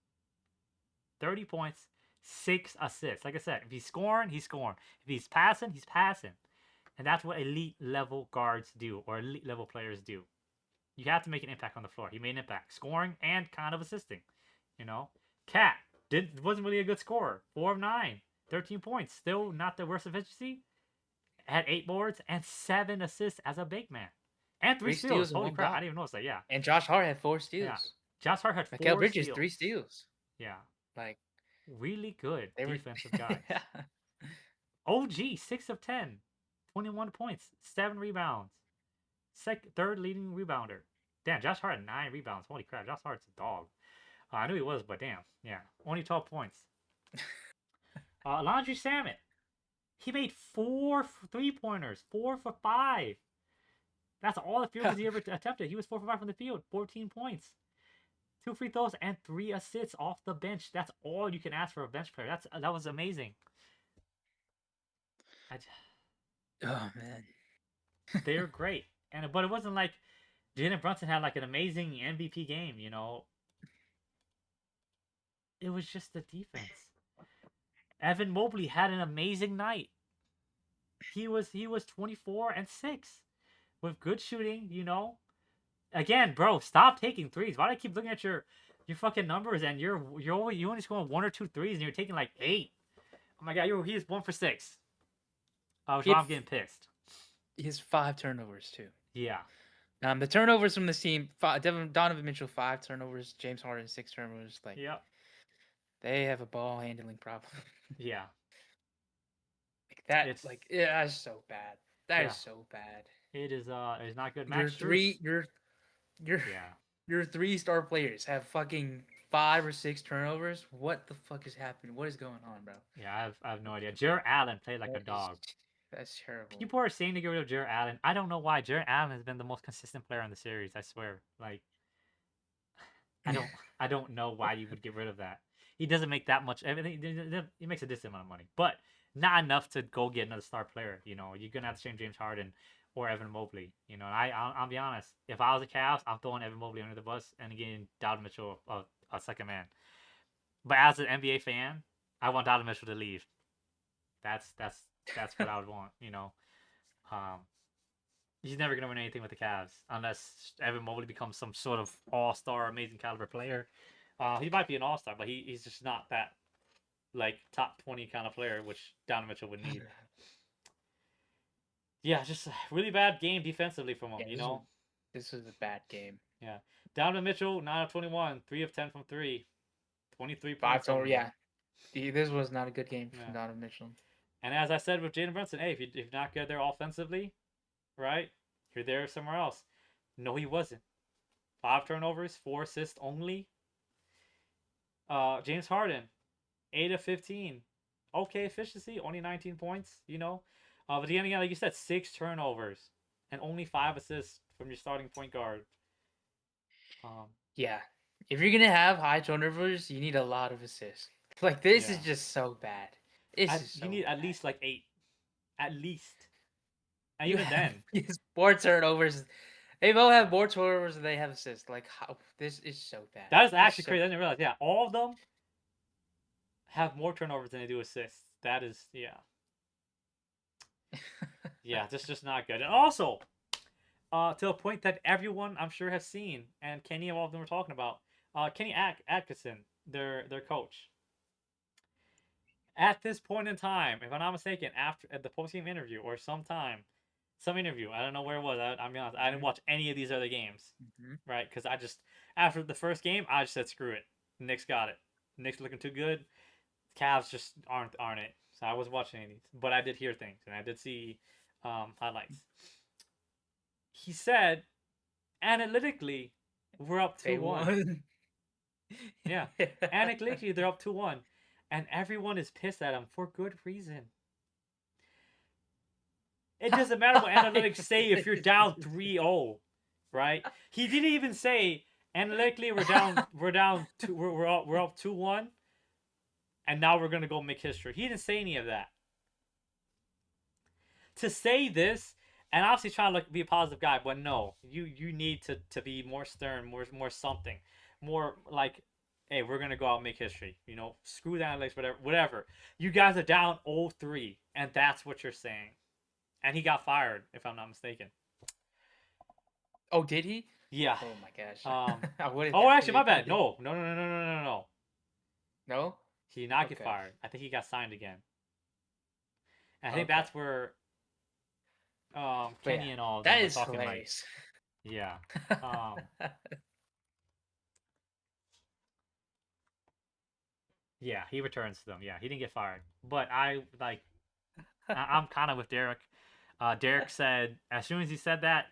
30 points, 6 assists. Like I said, if he's scoring, he's scoring. If he's passing, he's passing. And that's what elite level guards do, or elite level players do. You have to make an impact on the floor. He made an impact, scoring and kind of assisting. Cat wasn't really a good scorer. 4 of 9, 13 points. Still not the worst efficiency. Had 8 boards and 7 assists as a big man. And 3 steals. Holy crap, I didn't even notice that. Yeah. And Josh Hart had 4 steals. Yeah. Josh Hart had 4 Mikal Bridges, steals. 3 steals. Yeah. Like, really good defensive guys. Yeah. OG, 6 of 10. 21 points, 7 rebounds. Third leading rebounder. Damn, Josh Hart had 9 rebounds. Holy crap, Josh Hart's a dog. I knew he was, but damn. Yeah. Only 12 points. Landry Shamet. He made 4 3-pointers. 4 for 5. That's all the field goals he ever attempted. He was 4 for 5 from the field. 14 points. 2 free throws and 3 assists off the bench. That's all you can ask for a bench player. That was amazing. Oh man. They're great. But it wasn't like Jalen Brunson had like an amazing MVP game, It was just the defense. Evan Mobley had an amazing night. He was 24 and 6 with good shooting, Again, bro, stop taking threes. Why do I keep looking at your fucking numbers and you only scoring 1 or 2 threes and you're taking like 8? Oh my god, he's 1 for 6. Which I'm getting pissed. He has 5 turnovers too. Yeah. The turnovers from this team: Donovan Mitchell 5 turnovers, James Harden 6 turnovers. Like, yeah, they have a ball handling problem. Yeah. Like that. That's so bad. That is so bad. It is. It's not good. Your 3-star players have fucking 5 or 6 turnovers. What the fuck is happening? What is going on, bro? Yeah, I have no idea. Jarrett Allen played like a dog. That's terrible. People are saying to get rid of Jarrett Allen. I don't know why. Jarrett Allen has been the most consistent player in the series. I swear. Like, I don't know why you would get rid of that. He doesn't make that much. He makes a decent amount of money, but not enough to go get another star player. You're gonna have to change James Harden or Evan Mobley. I'll be honest. If I was the Cavs, I'm throwing Evan Mobley under the bus and getting Donovan Mitchell a second man. But as an NBA fan, I want Donovan Mitchell to leave. That's what I would want. He's never gonna win anything with the Cavs unless Evan Mobley becomes some sort of all-star, amazing caliber player. He might be an all-star, but he's just not that like top 20 kind of player, which Donovan Mitchell would need. Yeah, just a really bad game defensively from him. This was a bad game. Yeah, Donovan Mitchell 9 of 21, 3 of 10 from 3, 23 points. Yeah, this was not a good game from Donovan Mitchell. And as I said with Jalen Brunson, hey, if you're not good there offensively, right? You're there somewhere else. No, he wasn't. 5 turnovers, 4 assists only. James Harden, 8 of 15. Okay efficiency, only 19 points, But again, like you said, 6 turnovers and only 5 assists from your starting point guard. Yeah. If you're going to have high turnovers, you need a lot of assists. Like, this is just so bad. You need at least like 8. At least. And even then. More turnovers. They both have more turnovers than they have assists. Like, how this is so bad. That is actually crazy. I didn't realize. Yeah, all of them have more turnovers than they do assists. That is, yeah. Yeah, this is just not good. And also, to a point that everyone I'm sure has seen, and Kenny and all of them were talking about, Kenny Atkinson, their coach. At this point in time, if I'm not mistaken, after at the post-game interview or sometime, Some interview. I don't know where it was. I'm be honest. I didn't Mm-hmm. watch any of these other games, Mm-hmm. right? Because I just after the first game, I just said screw it. Knicks got it. Knicks looking too good. Cavs just aren't it. So I wasn't watching any of these, but I did hear things and I did see highlights. He said analytically, we're up They 2-1. won. Yeah, analytically they're up 2-1, and everyone is pissed at him for good reason. It doesn't matter what analytics say if you're down 3-0, right? He didn't even say analytically we're up 2-1 and now we're going to go make history. He didn't say any of that. To say this and obviously trying to be a positive guy, but no, you need to be more stern, more something. More like hey, we're going to go out and make history. Screw the analytics, whatever. You guys are down 0-3 and that's what you're saying. And he got fired if I'm not mistaken. Oh, did he? Yeah. Oh my gosh. Um. I wouldn't Oh, have actually, my if he bad. did. No. No? He did not get Okay. fired. I think he got signed again. And I think Okay. that's where But yeah, Kenny and all of that them are is talking like, hilarious. yeah, um, yeah, he returns to them. Yeah, he didn't get fired, but I'm kind of with Derek. Derek said as soon as he said that,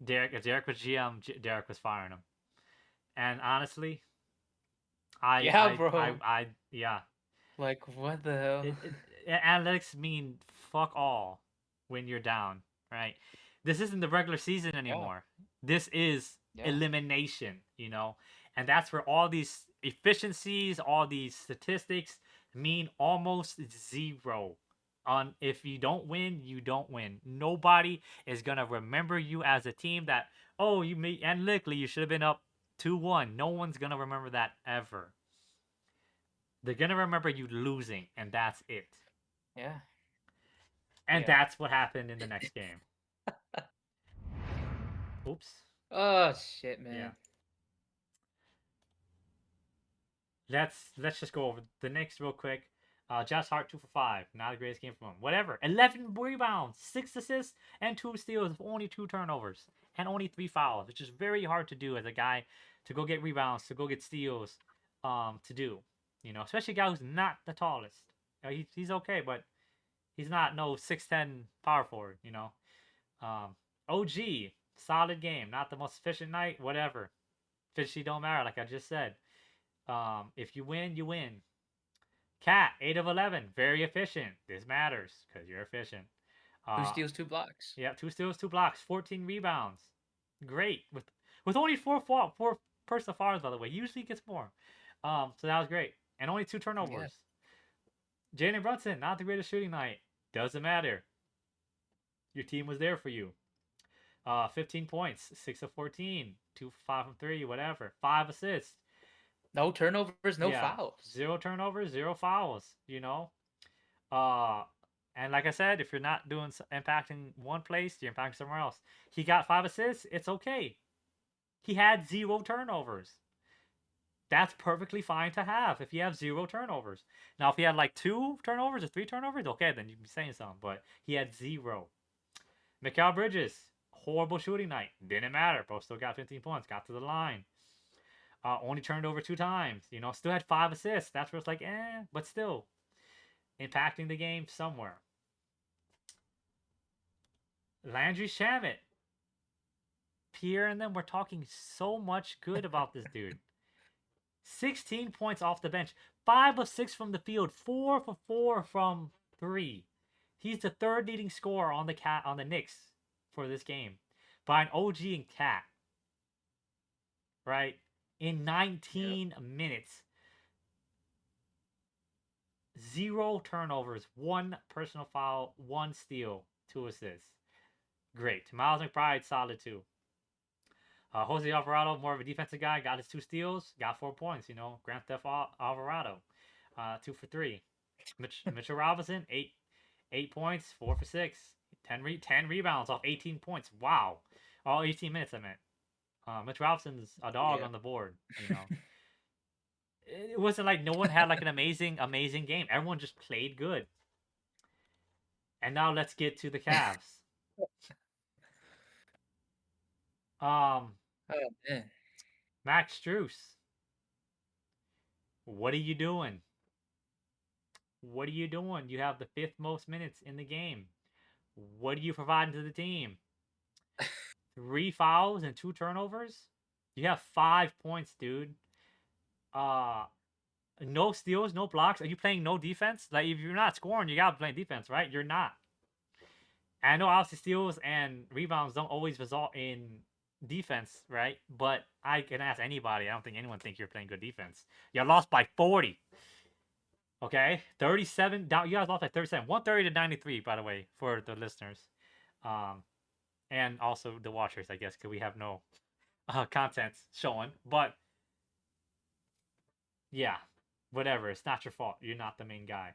if Derek was GM, Derek was firing him. And honestly, Yeah, bro. yeah, Like, what the hell? analytics mean fuck all when you're down, right? This isn't the regular season Yeah. anymore. This is Yeah. elimination. And that's where all these efficiencies, all these statistics mean almost zero. On if you don't win, you don't win. Nobody is gonna remember you as a team that you made analytically you should have been up 2-1. No one's gonna remember that ever. They're gonna remember you losing, and that's it. Yeah. And Yeah. that's what happened in the next game. Oops. Oh shit, Yeah. man. Let's just go over the Knicks real quick. Josh Hart 2 for 5, not the greatest game from him. Whatever. 11 rebounds, 6 assists, and 2 steals with only 2 turnovers and only 3 fouls, which is very hard to do as a guy to go get rebounds, to go get steals, to do. Especially a guy who's not the tallest. He's okay, but he's not no 6'10" power forward. Um, OG, solid game. Not the most efficient night, whatever. Efficiency don't matter, like I just said. If you win, you win. Cat, 8 of 11, very efficient. This matters because you're efficient. Two Uh, steals, two blocks. yeah, 2 steals, 2 blocks, 14 rebounds. Great with only four personal fouls, by the way. He usually gets more. So that was great, and only 2 turnovers. Yeah. Jalen Brunson, not the greatest shooting night. Doesn't matter. Your team was there for you. 15 points, 6 of 14, 2 for 5 from 3, whatever. 5 assists. No turnovers, no Yeah, fouls. 0 turnovers, 0 fouls. Uh, and like I said, if you're not doing impacting one place, you're impacting somewhere else. He got 5 assists. It's okay. He had 0 turnovers. That's perfectly fine to have if you have 0 turnovers. Now, if he had like 2 turnovers or 3 turnovers, okay, then you'd be saying something. But he had 0. Mikal Bridges, horrible shooting night. Didn't matter. Bro still got 15 points. Got to the line. Only turned over 2 times. Still had 5 assists. That's where it's like, but still impacting the game somewhere. Landry Shamet. Pierre and them were talking so much good about this dude. 16 points off the bench. 5 of 6 from the field. 4 for 4 from 3. He's the third leading scorer on the Knicks for this game. Behind OG and Cat. Right? In 19 minutes. 0 turnovers, 1 personal foul, 1 steal, 2 assists. Great. Miles McBride, solid too. Jose Alvarado, more of a defensive guy, got his 2 steals, got 4 points. Grand Theft Alvarado, 2 for 3. Mitchell Robinson, 8 points, 4 for 6, 10 rebounds off 18 points. Wow, all 18 minutes I meant. Mitch Robinson's a dog Yeah. on the board. It wasn't like no one had like an amazing game. Everyone just played good. And now let's get to the Cavs. Um, Oh man. Max Struess, what are you doing? What are you doing? You have the fifth most minutes in the game. What are you providing to the team? 3 fouls and 2 turnovers? You have 5 points, dude. Uh, no steals, no blocks. Are you playing no defense? Like, if you're not scoring, you gotta play defense, right? You're not. And I know obviously steals and rebounds don't always result in defense, right? But I can ask anybody. I don't think anyone think you're playing good defense. You lost by 40. Okay, 37 down. You guys lost by 37, 130 to 93. By the way, for the listeners, um, and also the watchers, I guess, because we have no content showing. But yeah, whatever. It's not your fault. You're not the main guy.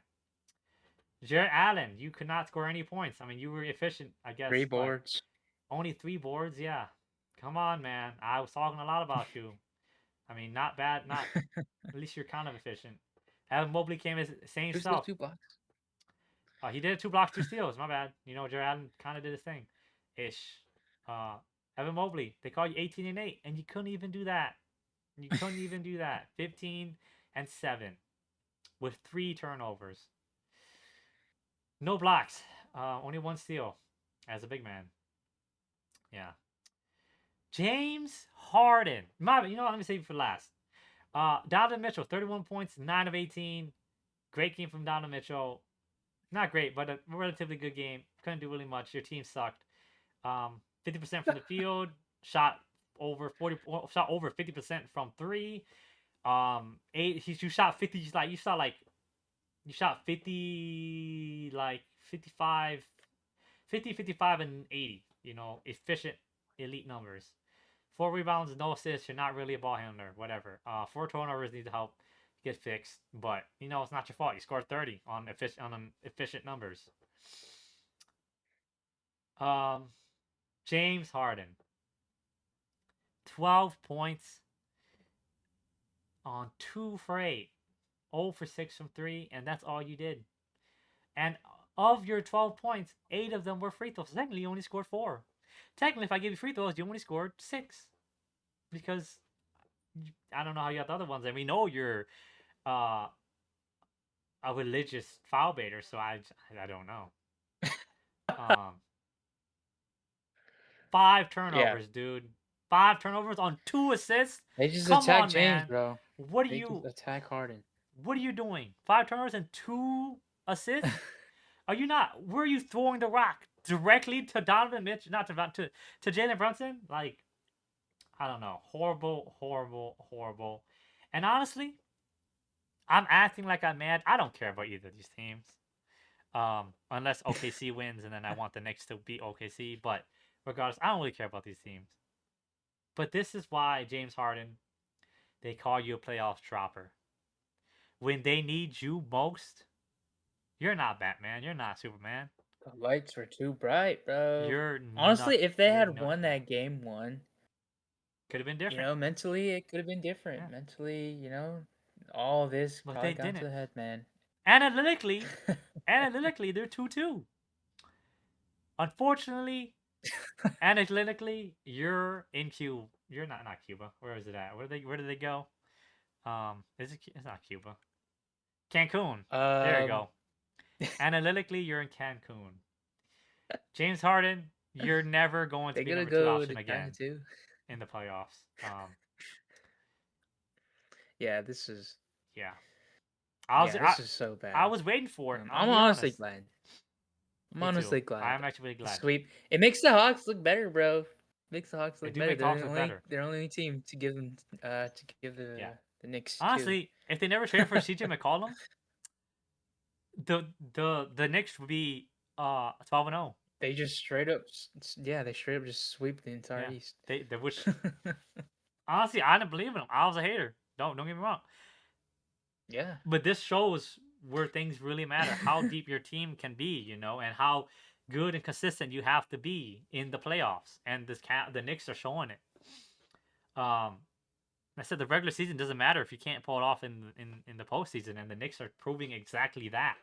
Jared Allen, you could not score any points. I mean, you were efficient, I guess, 3 but boards. only 3 boards. Yeah, come on, man. I was talking a lot about you. I mean, not bad. Not at least you're kind of efficient. Evan Mobley came as same 2 steals, stuff. 2 blocks. He did 2 blocks, 2 steals. My bad. You know, Jared Allen kind of did his thing, ish. Uh, Evan Mobley, they call you 18 and 8, and you couldn't even do that. You couldn't even do that. 15 and 7 with 3 turnovers. No blocks. Only 1 steal as a big man. Yeah. James Harden. You know what? Let me save it for last. Donovan Mitchell, 31 points, 9 of 18. Great game from Donovan Mitchell. Not great, but a relatively good game. Couldn't do really much. Your team sucked. 50% from the field. Shot over 40. Shot over 50% from three. You shot 50. You shot 50, like 55, 50, 55, and 80. You know, efficient, elite numbers. 4 rebounds, no assists. You're not really a ball handler. Whatever. 4 turnovers need to help get fixed, but you know it's not your fault. You scored 30 on efficient numbers. Um, James Harden, 12 points on 2 for 8, 0 for 6 from three, and that's all you did. And of your 12 points, 8 of them were free throws. Technically, you only scored 4. Technically, if I gave you free throws, you only scored 6 because I don't know how you got the other ones. And we know you're uh, a religious foul baiter, so I don't know. Um, 5 Yeah. turnovers, dude. 5 turnovers on 2 assists. They just Come attack on, James, man. bro. What are They just you? attack Harden. What are you doing? 5 turnovers and 2 assists? Are you not? Where are you throwing the rock directly to Donovan Mitchell? Not to Jalen Brunson? Like, I don't know. Horrible, horrible, horrible. And honestly, I'm acting like I'm mad. I don't care about either of these teams. Unless OKC wins, and then I want the Knicks to beat OKC. But regardless, I don't really care about these teams. But this is why James Harden, they call you a playoff dropper. When they need you most, you're not Batman. You're not Superman. The lights were too bright, bro. You're Honestly, if they You're had won nothing. that game one, Could have been different. mentally it could have been Yeah, different. Mentally, all this but probably they gone to didn't. the head, man. Analytically, analytically, they're 2-2. Unfortunately, analytically, you're in Cuba. You're not Cuba. Where is it at? Where did they go? It's not Cuba. Cancun. There you um, go. Analytically, you're in Cancun. James Harden, you're never going to they're be gonna number two go option to China again too. in the playoffs. Yeah, this is Yeah. yeah, this is so I bad. was waiting for it. I'm gonna I'm be honestly honest. glad. I'm Me too. honestly glad. I'm actually really The glad. sweep. It makes the Hawks look better, bro. Makes the Hawks They look do better. make the Hawks look better. They're only team to give them to give Yeah. the Knicks two. Honestly, if they never traded for CJ McCollum, the Knicks would be 12-0. They just straight up yeah, they straight up just sweep the entire Yeah. East. They which honestly I didn't believe in them. I was a hater. Don't get me wrong. Yeah. But this shows where things really matter, how deep your team can be, and how good and consistent you have to be in the playoffs. And the Knicks are showing it. Um, I said the regular season doesn't matter if you can't pull it off in the postseason, and the Knicks are proving exactly that.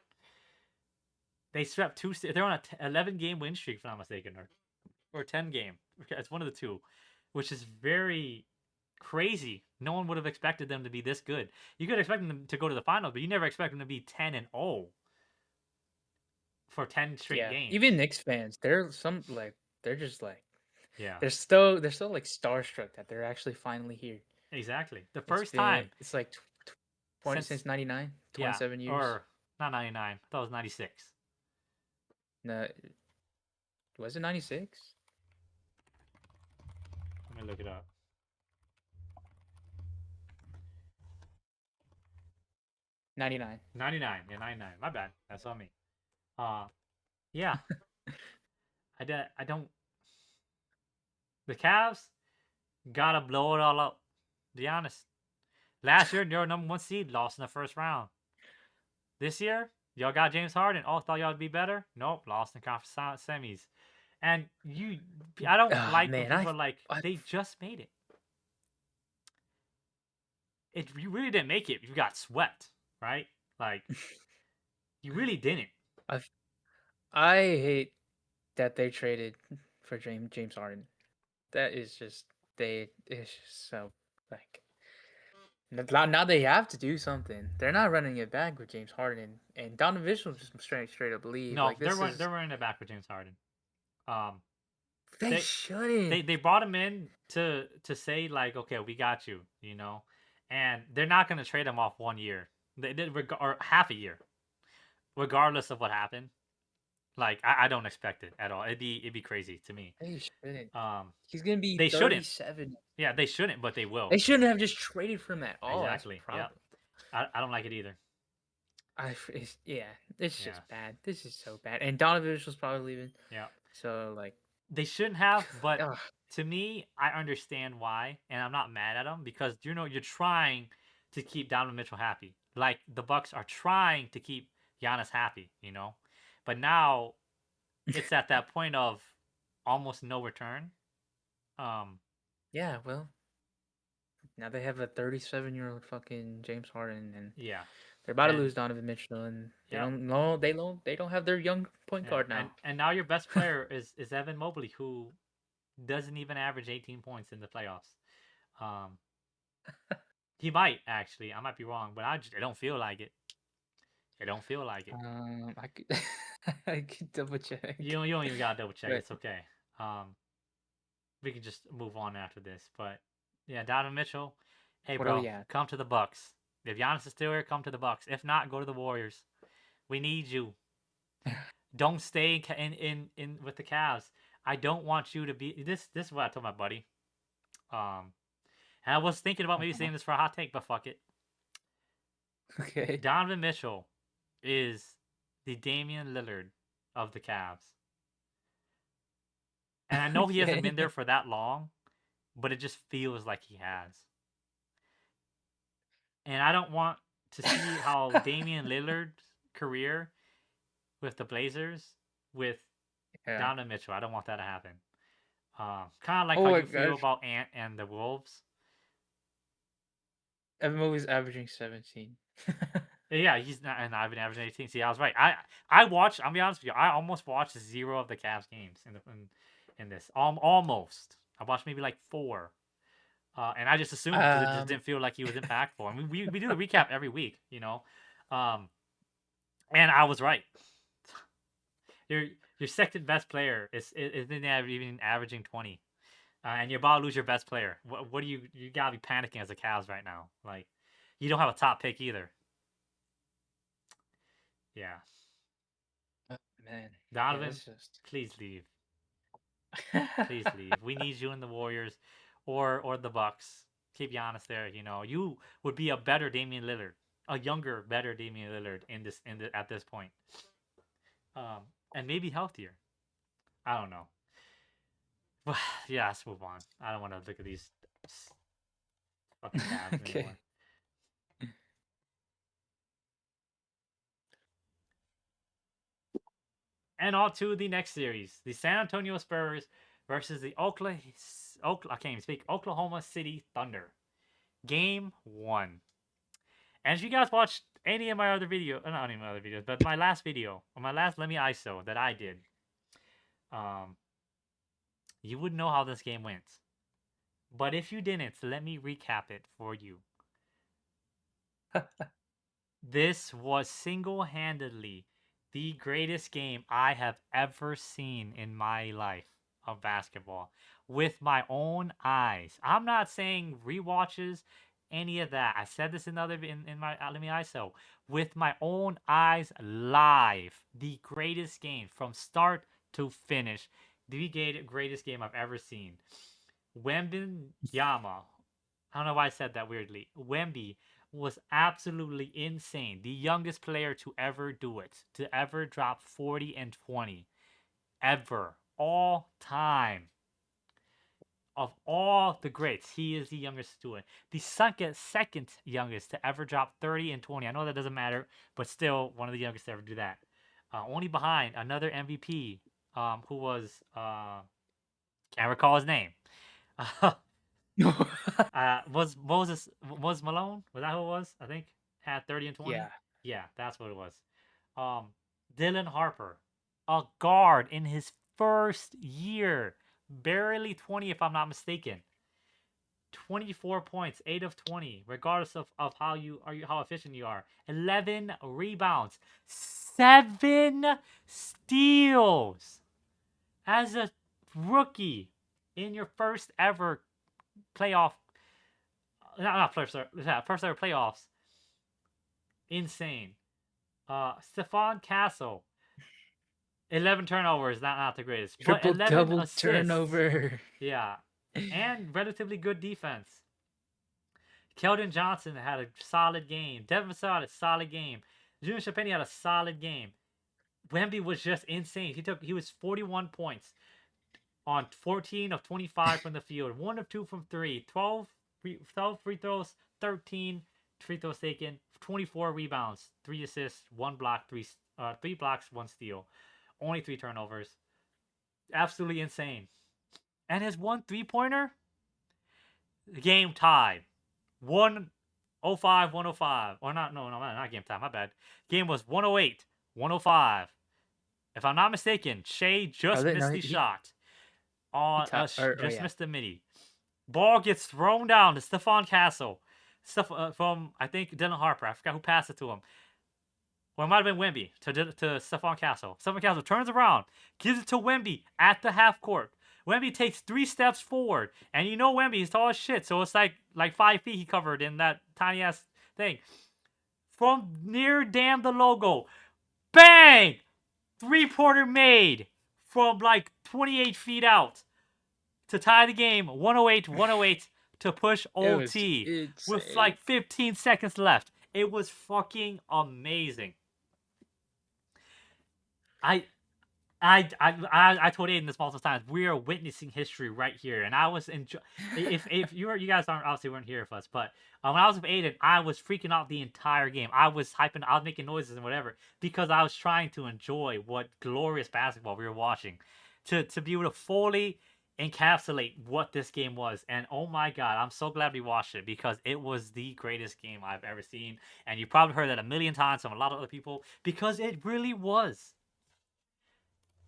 They swept two. They're on a 11-game win streak, if I'm not mistaken, or 10-game. It's one of the two, which is very crazy. No one would have expected them to be this good. You could expect them to go to the finals, but you never expect them to be 10-0 for 10 straight Yeah, games. even Knicks fans, they're just like Yeah, they're still like starstruck that they're actually finally here. exactly. The first time It's like 20 since since 99, yeah, 27 years. or not 99. I thought it was 96. No, was it 96? Let me look it up. 99. 99. Yeah, 99. My bad. That's on me. Uh, yeah. I don't. The Cavs gotta blow it all up. To be honest. Last year, your number one seed lost in the first round. This year, y'all got James Harden. Oh, thought y'all would be better. Nope, lost in conference semis. And I don't Ah, like when man, people are like, I they just made it. You really didn't make it. You got swept, right? Like you really didn't. I I hate that they traded for James Harden. That is just it's just so like now they have to do something. They're not running it back with James Harden and Donovan Mitchell just straight up leave. No, Like this they're is running it back with James Harden. Um, they they shouldn't. they brought him in to say like, okay, we got you, and they're not gonna trade him off 1 year. They did or half a year, regardless of what happened. Like I don't expect it at all. It'd be crazy to me. They shouldn't. Um, He's gonna be they shouldn't. 37. Yeah, they shouldn't, but they They will. shouldn't have just traded for him at all. That's the Exactly. Yeah. problem. I don't like it either. Yeah, it's Yeah. just bad. This is so bad. And Donovan Mitchell's probably leaving. Yeah. So like, They shouldn't have, but ugh. to me, I understand why, and I'm not mad at them because you're trying to keep Donovan Mitchell happy. Like the Bucks are trying to keep Giannis happy. But now it's at that point of almost no return. Um, Yeah, well, now they have a 37-year-old fucking James Harden, and yeah, they're about to and lose Donovan Mitchell, and they yep, don't know they don't have their young point yeah, guard and now. and now your best player is Evan Mobley, who doesn't even average 18 points in the playoffs. Um, he might actually. I might be wrong, but I don't feel like it. I don't feel like it. I could I could double check, You don't even gotta double check. but It's okay. Um, we can just move on after this. But yeah, Donovan Mitchell. Hey, what are we bro, at? come to the Bucks. If Giannis is still here, come to the Bucks. If not, go to the Warriors. We need you. Don't stay in with the Cavs. I don't want you to be this. This is what I told my buddy. Um, and I was thinking about maybe saying this for a hot take, but fuck it. Okay. Donovan Mitchell is the Damian Lillard of the Cavs. And I know he hasn't Okay. been there for that long, but it just feels like he has. And I don't want to see how Damian Lillard's career with the Blazers with Yeah. Donovan Mitchell. I don't want that to happen. Kind of like Oh how my you feel gosh. about Ant and the Wolves. Evan Mobley's averaging 17. Yeah, he's not, and I've been averaging 18. See, I was right. I watched. I'll be honest with you. I almost watched 0 of the Cavs games in this. Almost. I watched maybe like 4. And I just assumed because it just Um. didn't feel like he was impactful. I mean, we do the recap every week. Um, and I was right. Your your second best player is even averaging 20, and you're about to lose your best player. What do you gotta be panicking as the Cavs right now? Like, you don't have a top pick either. Yeah, Man. Yeah. Donovan, This just. please leave. Please leave. We need you in the Warriors, or the Bucks. Keep Giannis there. You would be a better Damian Lillard, a younger, better Damian Lillard at this point. And maybe healthier. I don't know. But yeah, let's move on. I don't want to look at these fucking Cavs Okay. anymore. And on to the next series: the San Antonio Spurs versus the I can't even speak. Oklahoma City Thunder. Game 1. And if you guys watched any of my other videos, not any of my other videos, but my last video, or my last Let Me ISO that I did, um, you would know how this game went. But if you didn't, let me recap it for you. This was single-handedly the greatest game I have ever seen in my life of basketball with my own eyes. I'm not saying rewatches, any of that. I said this in my Let Me ISO. With my own eyes live, the greatest game from start to finish. The greatest game I've ever seen. Wembenyama. I don't know why I said that weirdly. Wemby was absolutely insane. The youngest player to ever do it, to ever drop 40 and 20. Ever. All time. Of all the greats, he is the youngest to do it. The second youngest to ever drop 30 and 20. I know that doesn't matter, but still one of the youngest to ever do that. Only behind another MVP, who was can't recall his name. Was Malone? Was that who it was? I think had 30 and 20. Yeah. Yeah, that's what it was. Um, Dylan Harper, a guard in his first year, barely 20 if I'm not mistaken. 24 points, 8 of 20, regardless of how efficient you are. 11 rebounds, 7 steals as a rookie in your first ever playoff not first ever, yeah, first ever playoffs. Insane. Stephon Castle, 11 turnovers, not the greatest, but Triple 11 double assists. turnover. Yeah, and relatively good defense. Keldon Johnson had a solid game. Devin Vassell had a solid game. Junior Chapini had a solid game. Wemby was just insane. He was 41 points on 14 of 25 from the field, 1 of 2 from 3, 12 free throws, 13 free throws taken, 24 rebounds, 3 assists, 1 block, 3 blocks, 1 steal, only 3 turnovers. Absolutely insane. And his 1 3-pointer, game tied. 105, 105. Or not game time, my bad. Game was 108, 105. If I'm not mistaken, Shai Oh, just no, missed the shot. Just yeah. missed the midi. Ball gets thrown down to Stephon Castle. From, I think, Dylan Harper. I forgot who passed it to him. Or it might have been Wemby to Stephon Castle. Stephon Castle turns around, gives it to Wemby at the half court. Wemby takes 3 steps forward. And you know Wemby is tall as shit, so it's like 5 feet he covered in that tiny ass thing. From near damn the logo. Bang! 3-pointer made from like 28 feet out to tie the game 108 to push It was OT with insane. like 15 seconds left. It was fucking amazing. I I told Aiden this multiple times. We are witnessing history right here, and I was if you guys aren't obviously weren't here with us, but when I was with Aiden, I was freaking out the entire game. I was hyping, I was making noises and whatever because I was trying to enjoy what glorious basketball we were watching, to be able to fully encapsulate what this game was. And oh my god, I'm so glad we watched it because it was the greatest game I've ever seen. And you probably heard that a million times from a lot of other people because it really was.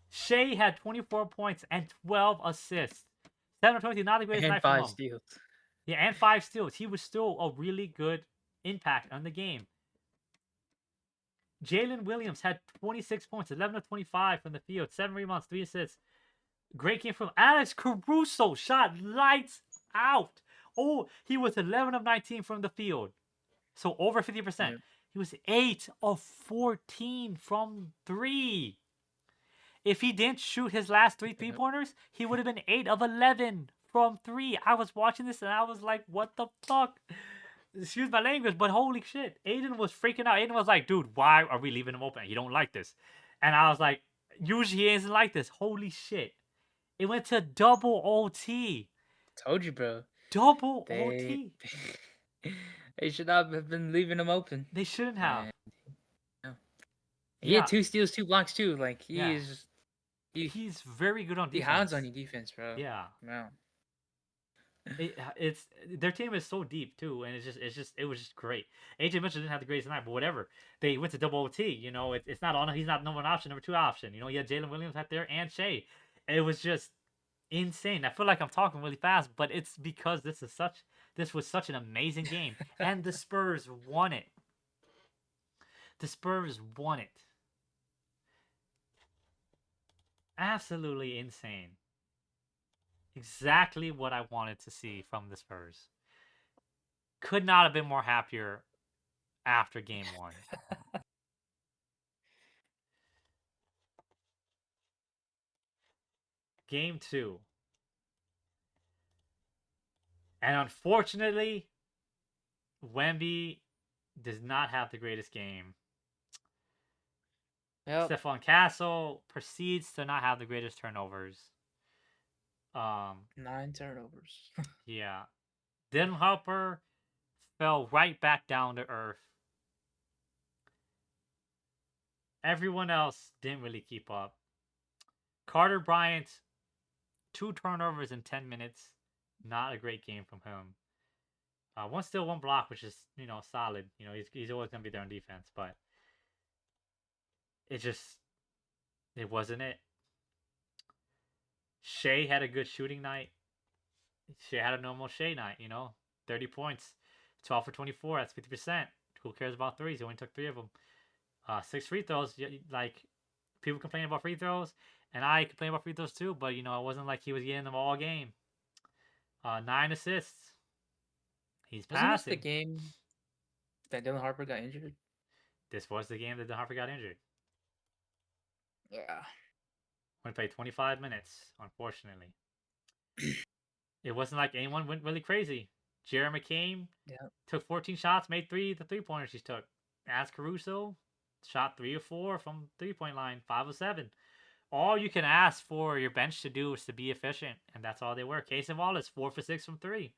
Shai had 24 points and 12 assists. 7 of 20, not the greatest And night from 5 him. steals. Yeah, and 5 steals. He was still a really good impact on the game. Jalen Williams had 26 points, 11 of 25 from the field, 7 rebounds, 3 assists. Great game from Alex Caruso. Shot lights out. Oh, he was 11 of 19 from the field. So over 50%. Yeah. He was 8 of 14 from 3. If he didn't shoot his last 3 Yeah. pointers, he would have been 8 of 11 from 3. I was watching this and I was like, what the fuck? Excuse my language, but holy shit. Aiden was freaking out. Aiden was like, dude, why are we leaving him open? He don't like this. And I was like, usually he isn't like this. Holy shit. It went to double OT. Told you, bro. Double They OT. they should not have been leaving him open. They shouldn't have. And yeah. He had Yeah. 2 steals, 2 blocks too. Like Yeah. he He's very good on he defense. hounds on your defense, bro. Yeah. Wow. It's their team is so deep too, and it was just great. AJ Mitchell didn't have the greatest night, but whatever. They went to double OT. You know, it's not on. He's not number one option, number two option. You know, you had Jalen Williams out there and Shea. It was just insane. I feel like I'm talking really fast, but it's because this was such an amazing game, and the Spurs won it. The Spurs won it. Absolutely insane. Exactly what I wanted to see from the Spurs. Could not have been more happier after game one. Game two. And unfortunately, Wemby does not have the greatest game. Yep. Stephon Castle proceeds to not have the greatest turnovers. 9 turnovers. Yeah. Dylan Harper fell right back down to earth. Everyone else didn't really keep up. Carter Bryant, 2 turnovers in 10 minutes. Not a great game from him. One steal, 1 block, which is, solid. He's always going to be there on defense, but it just, it wasn't it. Shea had a good shooting night. Shea had a normal Shea night, 30 points, 12 for 24. That's 50%. Who cares about threes? He only took 3 of them. 6 free throws. Like, people complain about free throws, and I complain about free throws too, but, it wasn't like he was getting them all game. 9 assists. He's Wasn't this the passing. game that Dylan Harper got injured? This was the game that Harper got injured. Yeah. When he played 25 minutes, unfortunately. It wasn't like anyone went really crazy. Jeremy McCain Yeah. took 14 shots, made 3 the 3-pointers he took. As Caruso shot 3 of 4 from 3-point line, 5 of 7. All you can ask for your bench to do is to be efficient, and that's all they were. Casey Wallace, 4 for 6 from 3,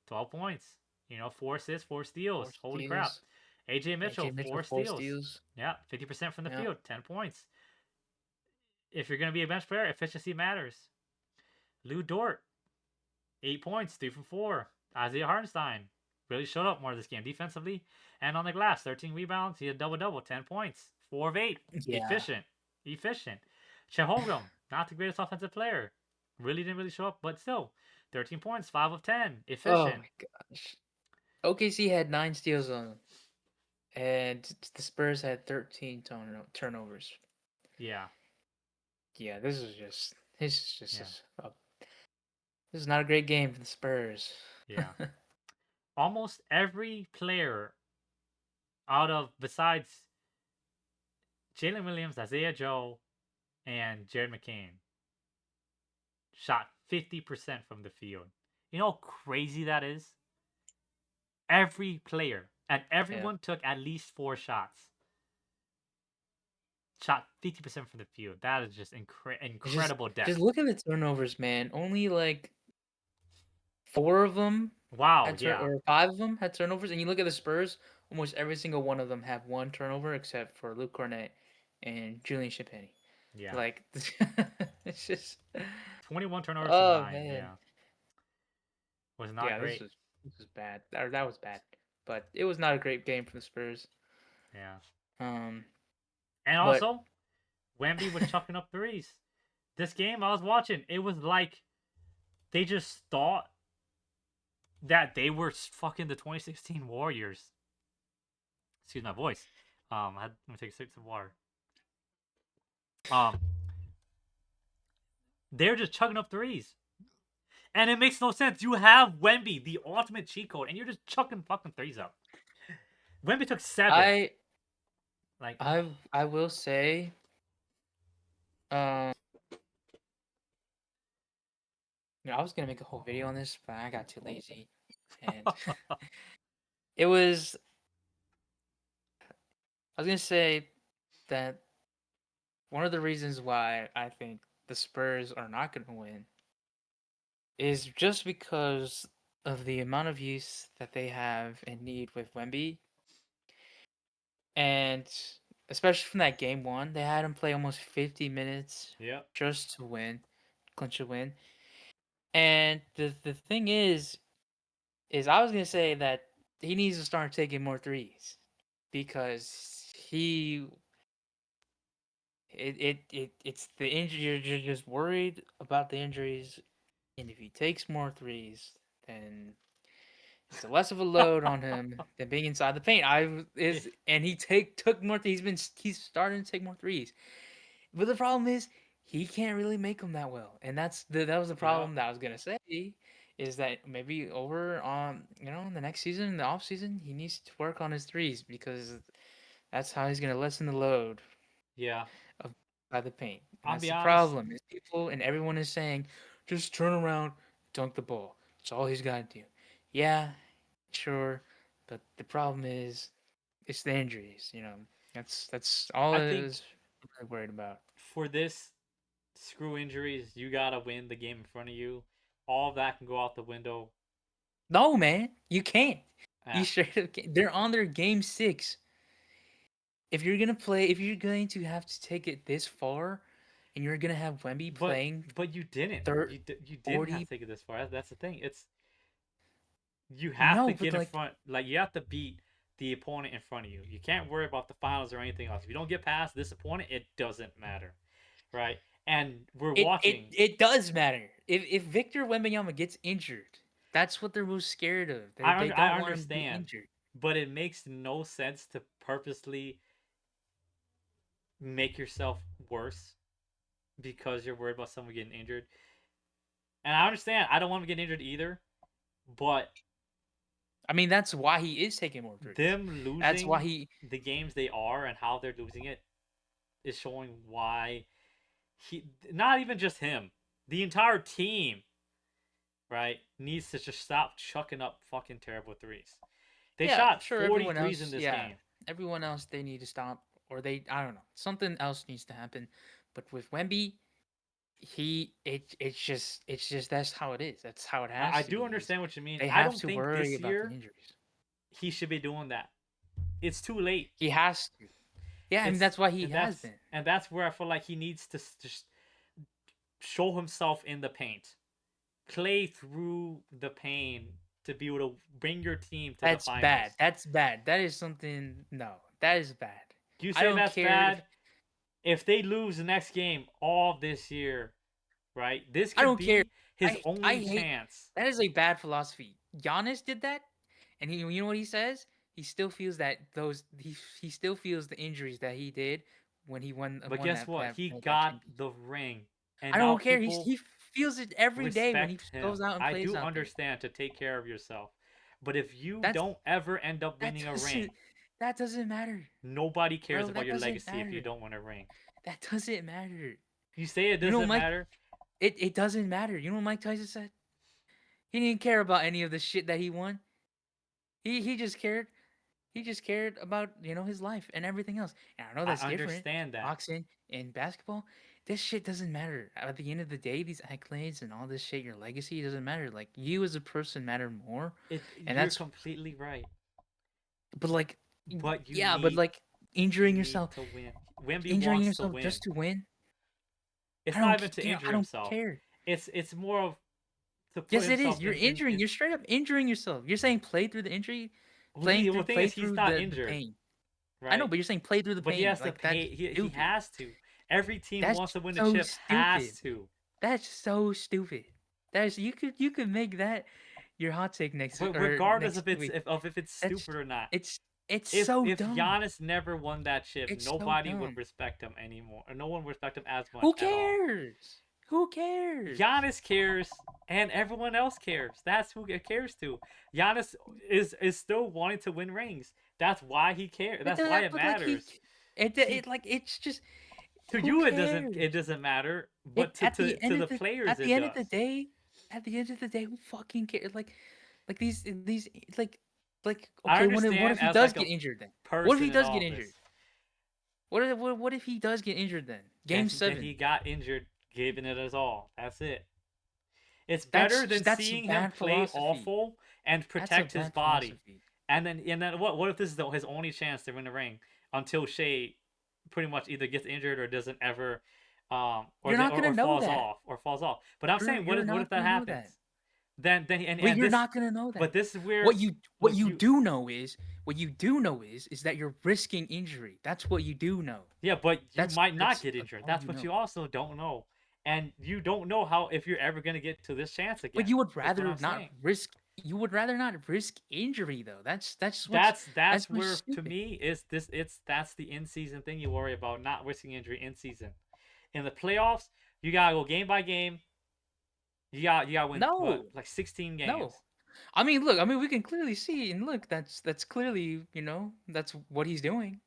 12 points. 4 assists, 4 steals. 4 Holy crap. steals. AJ Mitchell, AJ Mitchell, 4 4 steals. steals. Yeah, 50% from the Yeah. field, 10 points. If you're going to be a bench player, efficiency matters. Lou Dort, 8 points, 3 from 4. Isaiah Hartenstein really showed up more this game defensively and on the glass. 13 rebounds. He had double-double, 10 points, 4 of 8. Yeah. Efficient. Chet Holmgren, not the greatest offensive player. Really didn't really show up, but still, 13 points, 5 of 10. Oh Efficient. my gosh. OKC had 9 steals on them, and the Spurs had 13 turnovers. Yeah. Yeah, this is just Yeah. this is not a great game for the Spurs. Yeah. Almost every player out of, besides Jalen Williams, Isaiah Joe, and Jared McCain, shot 50% from the field. You know how crazy that is? Every player and Yeah. everyone took at least 4 shots. Shot 50% from the field. That is just incredible depth. Just look at the turnovers, man. Only like 4 of them Wow, had yeah. or 5 of them had turnovers, and you look at the Spurs, almost every single one of them have 1 turnover except for Luke Cornett and Julian Champagny. Yeah. Like it's just 21 turnovers to oh 9, man. yeah. Was not Yeah, great. this was bad. That was bad. But it was not a great game for the Spurs. Yeah. Um And but also, Wemby was chucking up threes. This game I was watching, it was like they just thought that they were fucking the 2016 Warriors. Excuse my voice. Let me take a sip of water. Um, they're just chugging up threes, and it makes no sense. You have Wemby, the ultimate cheat code, and you're just chucking fucking threes up. Wemby took 7. Like, I will say um I was gonna make a whole video on this, but I got too lazy. And it was I was gonna say that one of the reasons why I think the Spurs are not gonna win is just because of the amount of use that they have and need with Wemby. And especially from that game 1, they had him play almost 50 minutes yep. just to win, clinch a win. And the thing is I was gonna say that he needs to start taking more threes because it's the injury. You're just worried about the injuries, and if he takes more threes, then it's a less of a load on him than being inside the paint. And he took more. He's starting to take more threes, but the problem is he can't really make them that well, and that was the Yep. problem that I was gonna say is that maybe over in the next season, in the off season, he needs to work on his threes because that's how he's gonna lessen the load Yeah. of by the paint, and I'll that's be the honest. problem. Is people and everyone is saying, just turn around, dunk the ball. That's all he's got to do. Yeah, sure, but the problem is it's the injuries. That's all I I think was really worried about. for this, screw injuries. You gotta win the game in front of you. All of that can go out the window. No, man, you can't. You Yeah. straight up can't. They're on their game 6. If you're going to have to take it this far, and you're gonna have Wemby But playing but you didn't. third You didn't have to 40. take it this far. That's the thing. It's you have to No, but get in like front. Like you have to beat the opponent in front of you. You can't worry about the finals or anything else. If you don't get past this opponent, it doesn't matter, right? And we're watching. it does matter. If Victor Wembanyama gets injured, that's what they're most scared of. They I don't want him to get understand, injured. but it makes no sense to purposely make yourself worse because you're worried about someone getting injured. And I understand. I don't want to get injured either, but I mean, that's why he is taking more threes. them That's why losing he the games they are and how they're losing it is showing why he not even just him, the entire team, right, needs to just stop chucking up fucking terrible threes. They Yeah, shot sure. 40 Everyone threes in else, this yeah, game. everyone else they need to stop, or they I don't know, something else needs to happen. But with Wemby, it's just that's how it is. That's how it I has to do be. Is understand what you mean. they I have don't to think worry this about the year injuries. he should be doing that. It's too late. He has to. Yeah, I mean It's that's why he has been. and that's where I feel like he needs to just show himself in the paint, play through the pain to be able to bring your team to the That's bad. finals. That's bad. That is something. No, that is bad. You I say don't that's care if bad if they lose the next game all this year, right? This I could don't care. be his I only hate chance. that is a bad philosophy. Giannis did that, and you know what he says? He still feels that he still feels the injuries that he did when he But won guess what? He that got championship. the ring. And I now don't care. people He feels it every day when he respect him. goes out and I plays do out there. understand to take care of yourself. But if you That's don't ever end up that winning a doesn't ring, that doesn't matter, nobody cares bro. about That your doesn't legacy if you matter. don't win a ring. That doesn't matter. You say it You know, doesn't Mike. matter, It doesn't matter. You know what Mike Tyson said? He didn't care about any of the shit that he won. He just cared. He just cared about his life and everything else. And I know I that's different. understand that. Boxing and basketball, this shit doesn't matter. At the end of the day, these accolades and all this shit, your legacy doesn't matter. Like you as a person matter more, and You're that's. completely right. But like, But yeah, but like you injuring need yourself, to win. Wemby injuring wants to yourself win. just to win. It's I not don't, even to injure I don't himself. care. It's more of to put Yes, it is. himself You're injuring. in You're straight up injuring yourself. You're saying play through the injury, well, the thing play is he's through not the injured, pain. I know, right? but you're saying play through the But he pain. has to Like that's pay. He stupid. has to. Every team who That's wants to win the so chip has stupid. to. That's so stupid. That's you could make that your hot take But regardless next if it's week. if it's That's stupid or not, it's so if dumb. Giannis never won that chip, It's so nobody would dumb. respect him anymore, or no one would respect him as much Who at all. cares? Who cares? Giannis cares, and everyone else cares. That's who it cares to. Giannis is still wanting to win rings. That's why he cares. It That's why does, it but like matters. it like it's just To who you, it cares? doesn't matter, It but at the to end the of the players, at it the end of does. the day, who fucking cares? Like these like I okay, what understand if he as does like a get injured then? What if person he in does get office injured? What if he does get injured then? that Game he 7. got injured, giving it his all. That's it. It's better than That's seeing him bad play philosophy. awful and That's a protect his bad body. philosophy. And then what if this is his only chance to win the ring until Shea pretty much either gets injured or doesn't ever You're not gonna or know falls that. off or falls off. But I'm saying, You're what not if that gonna know that. happens? Then But and you're this, not gonna know but that. this is What where you what what you you do know is that you're risking injury. That's what you do know. yeah, but you might not That's get like injured. all That's you what know. you also don't know, and you don't know how if you're ever gonna get to this chance But again. you would Is what rather I'm not saying. risk. You would rather not risk injury though. That's That's what's where to stupid. me is this. It's that's the in season thing you worry about, not risking injury in season. In the playoffs, you gotta go game by game. You gotta win what No, like 16 no. games. I mean, look. I mean, we can clearly see and look. That's clearly that's what he's doing.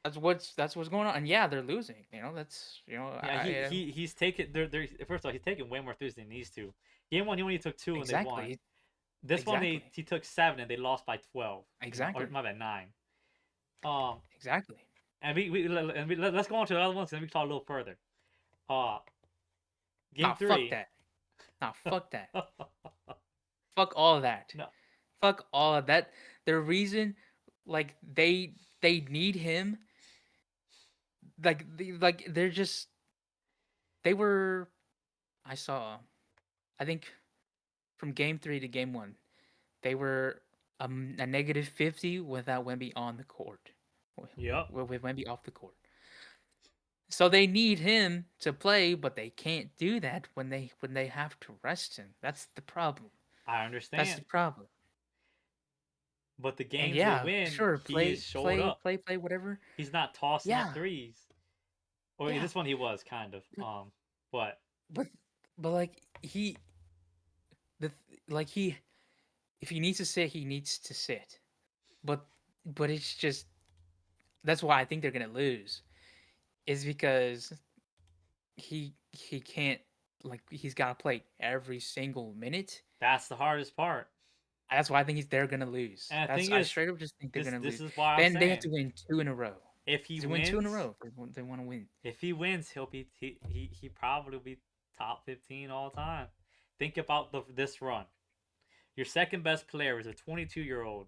That's what's going on. And yeah, they're losing. That's Yeah, he's taken there. First of all, he's taken way more threes than he needs to. Game one, he only took two and they won. exactly, This one, exactly, he took seven and they lost by 12. Or exactly, my bad, nine. Um, exactly. let's go on to the other ones and we can talk a little further. Uh, Nah, game fuck three. that. Nah, fuck that. Fuck all of that. No, Fuck all of that. The reason, like they need him. They're just they were. I saw. I think from game three to game one, they were a negative 50 without Wemby on the court. yep, With Wemby off the court. So they need him to play, but they can't do that when they have to rest him. That's the problem. I That's the understand. problem. But the And games they yeah, win, sure, he is showed up. whatever. He's not tossing up Yeah, threes. Or yeah. this one he was kind of. But But but like the like he if he needs to sit, he needs to sit. But it's just that's why I think they're gonna lose. Is because he can't he's gotta play every single minute. that's the hardest part. That's why I think they're gonna lose. And the That's thing I is, straight up just think they're gonna this lose. is why I'm Then they have saying to win two in a row. if he To win two in a wins, row, they want to win. if he wins, he'll be he probably will be top 15 all time. Think about this run. Your second best player is a 22-year-old,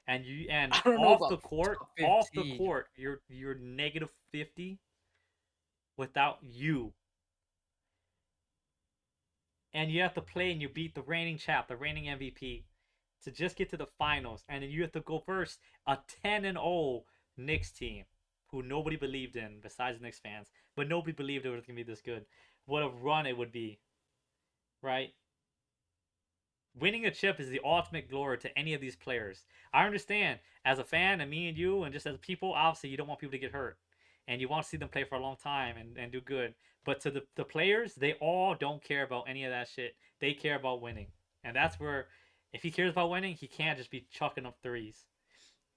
and I don't know about top off the 15. court, you're negative 50 without you, and you have to play and you beat the reigning champ, the reigning MVP, to just get to the finals, and then you have to go first a 10-0 Knicks team who nobody believed in besides Knicks fans, but nobody believed it was gonna be this good. What a run it would be, right? Winning a chip is the ultimate glory to any of these players. I understand as a fan and me and you and just as people, obviously you don't want people to get hurt and you want to see them play for a long time and do good. But to the players, they all don't care about any of that shit. They care about winning. And that's where if he cares about winning, he can't just be chucking up threes.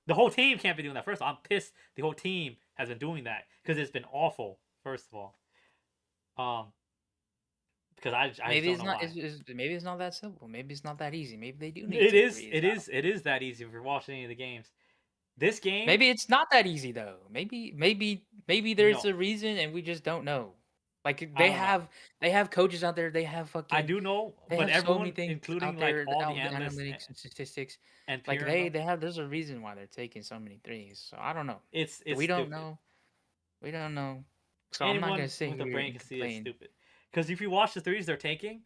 The whole team can't be doing that. First of all, I'm pissed the whole team has been doing that because it's been awful, first of all. Um, because I just Maybe don't it's know not. why. Maybe it's not that simple. Maybe it's not that easy. Maybe they do need some threes. It is that easy if you're watching any of the games. This game, Maybe it's not that easy though. Maybe there's no, a reason and we just don't know. Like I don't know. they have coaches out there. I do know, They but have so many everyone, things including out like there all the out with analysts analytics and statistics. and Like peer and them, they have there's a reason why they're taking so many threes. So I don't know. it's We don't stupid. know. We don't know. So I'm not gonna Anyone sit with a here brain and can see it's complain. stupid. Because if you watch the threes they're taking,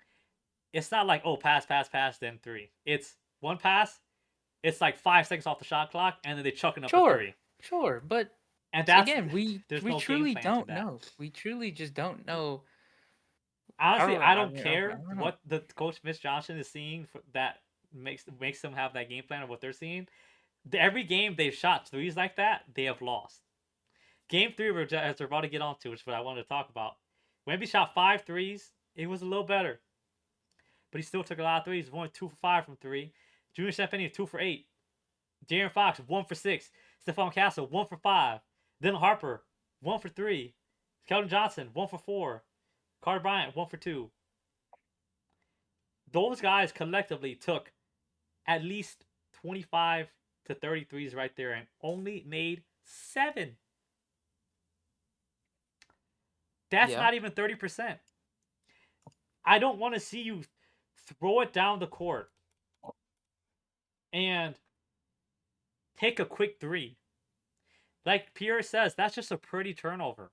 it's not like oh pass, pass, pass, then three. It's one pass. It's like 5 seconds off the shot clock, and then they chucking up a Sure, three. sure, but And that's again, there's we no game truly plan to don't that. know. We truly just don't know. Honestly, I don't I care don't know. what the coach Mitch Johnson is seeing that makes them have that game plan of what they're seeing. Every game they've shot threes like that, they have lost. Game three, as we're about to get on to, which is what I wanted to talk about. Wemby shot 5 threes. It was a little better, but he still took a lot of threes. Only 2 for 5 from three. Junior Stephanie 2 for 8. De'Aaron Fox 1 for 6. Stephon Castle 1 for 5. Dylan Harper 1 for 3. Keldon Johnson 1 for 4. Carter Bryant 1 for 2. Those guys collectively took at least 25 to 33s right there and only made 7. That's Yeah. not even 30%. I don't want to see you throw it down the court and take a quick three. Like Pierre says, that's just a pretty turnover.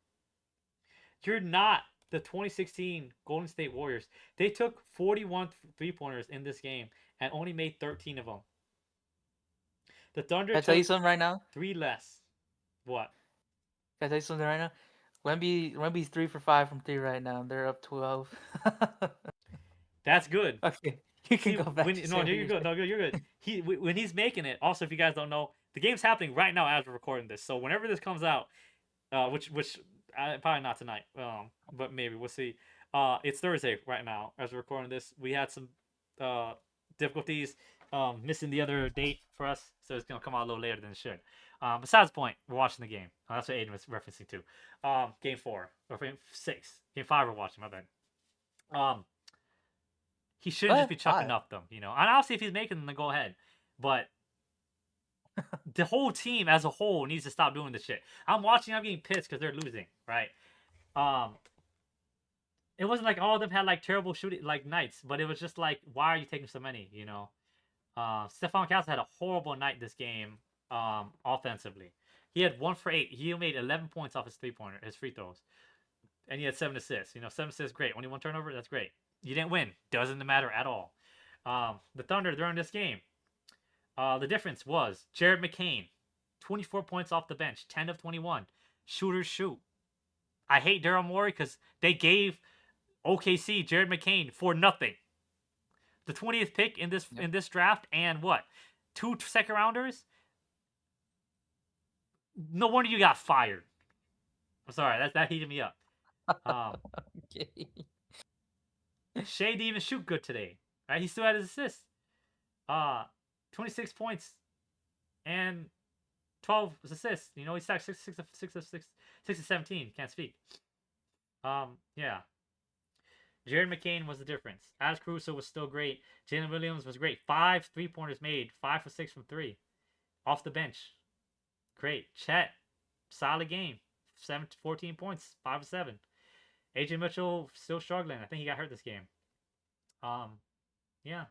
You're not. The 2016 Golden State Warriors. They took 41 3-pointers in this game and only made 13 of them. The Thunder Can I tell you took something right now? 3 less. What? Can I tell you something right now? Wemby's 3 for 5 from three right now. They're up 12. That's good. Okay, you can See, go back when to no, saying what you're you're good. saying. No, you're good. When he's making it. Also, if you guys don't know, the game's happening right now as we're recording this. So whenever this comes out, which probably not tonight, but maybe we'll see. It's Thursday right now as we're recording this. We had some uh difficulties missing the other date for us, so it's gonna come out a little later than it should. Besides the point, we're watching the game. That's what Aiden was referencing to. Game 4 or game 6, game 5 we're watching. My bad. He shouldn't just What? be chucking 5? up them, you know. And I'll see if he's making them, then go ahead. But the whole team as a whole needs to stop doing this shit. I'm watching. I'm getting pissed because they're losing, right? Um, it wasn't like all of them had like terrible shooting like nights, but it was just like, why are you taking so many? You know, Stephon Castle had a horrible night this game, offensively. He had 1 for 8. He made 11 points off his 3-pointer, his free throws, and he had 7 assists. You know, 7 assists, great. Only 1 turnover, that's great. You didn't win, doesn't matter at all. The Thunder during this game, the difference was Jared McCain, 24 points off the bench, 10 of 21. Shooters shoot. I hate Daryl Morey because they gave OKC Jared McCain for nothing. The 20th pick in this draft, and what? 2 second rounders? No wonder you got fired. I'm sorry, that heated me up. Okay. Shai didn't even shoot good today. Right? He still had his assists. 26 points and 12 assists. You know, he stacked 6 of 17. Can't speak. Yeah. Jared McCain was the difference. Alex Caruso was still great. Jalen Williams was great. 5 3-pointers made. 5 for 6 from 3. Off the bench. Great. Chet, solid game. 14 points. 5 of 7. AJ Mitchell still struggling. I think he got hurt this game. Yeah.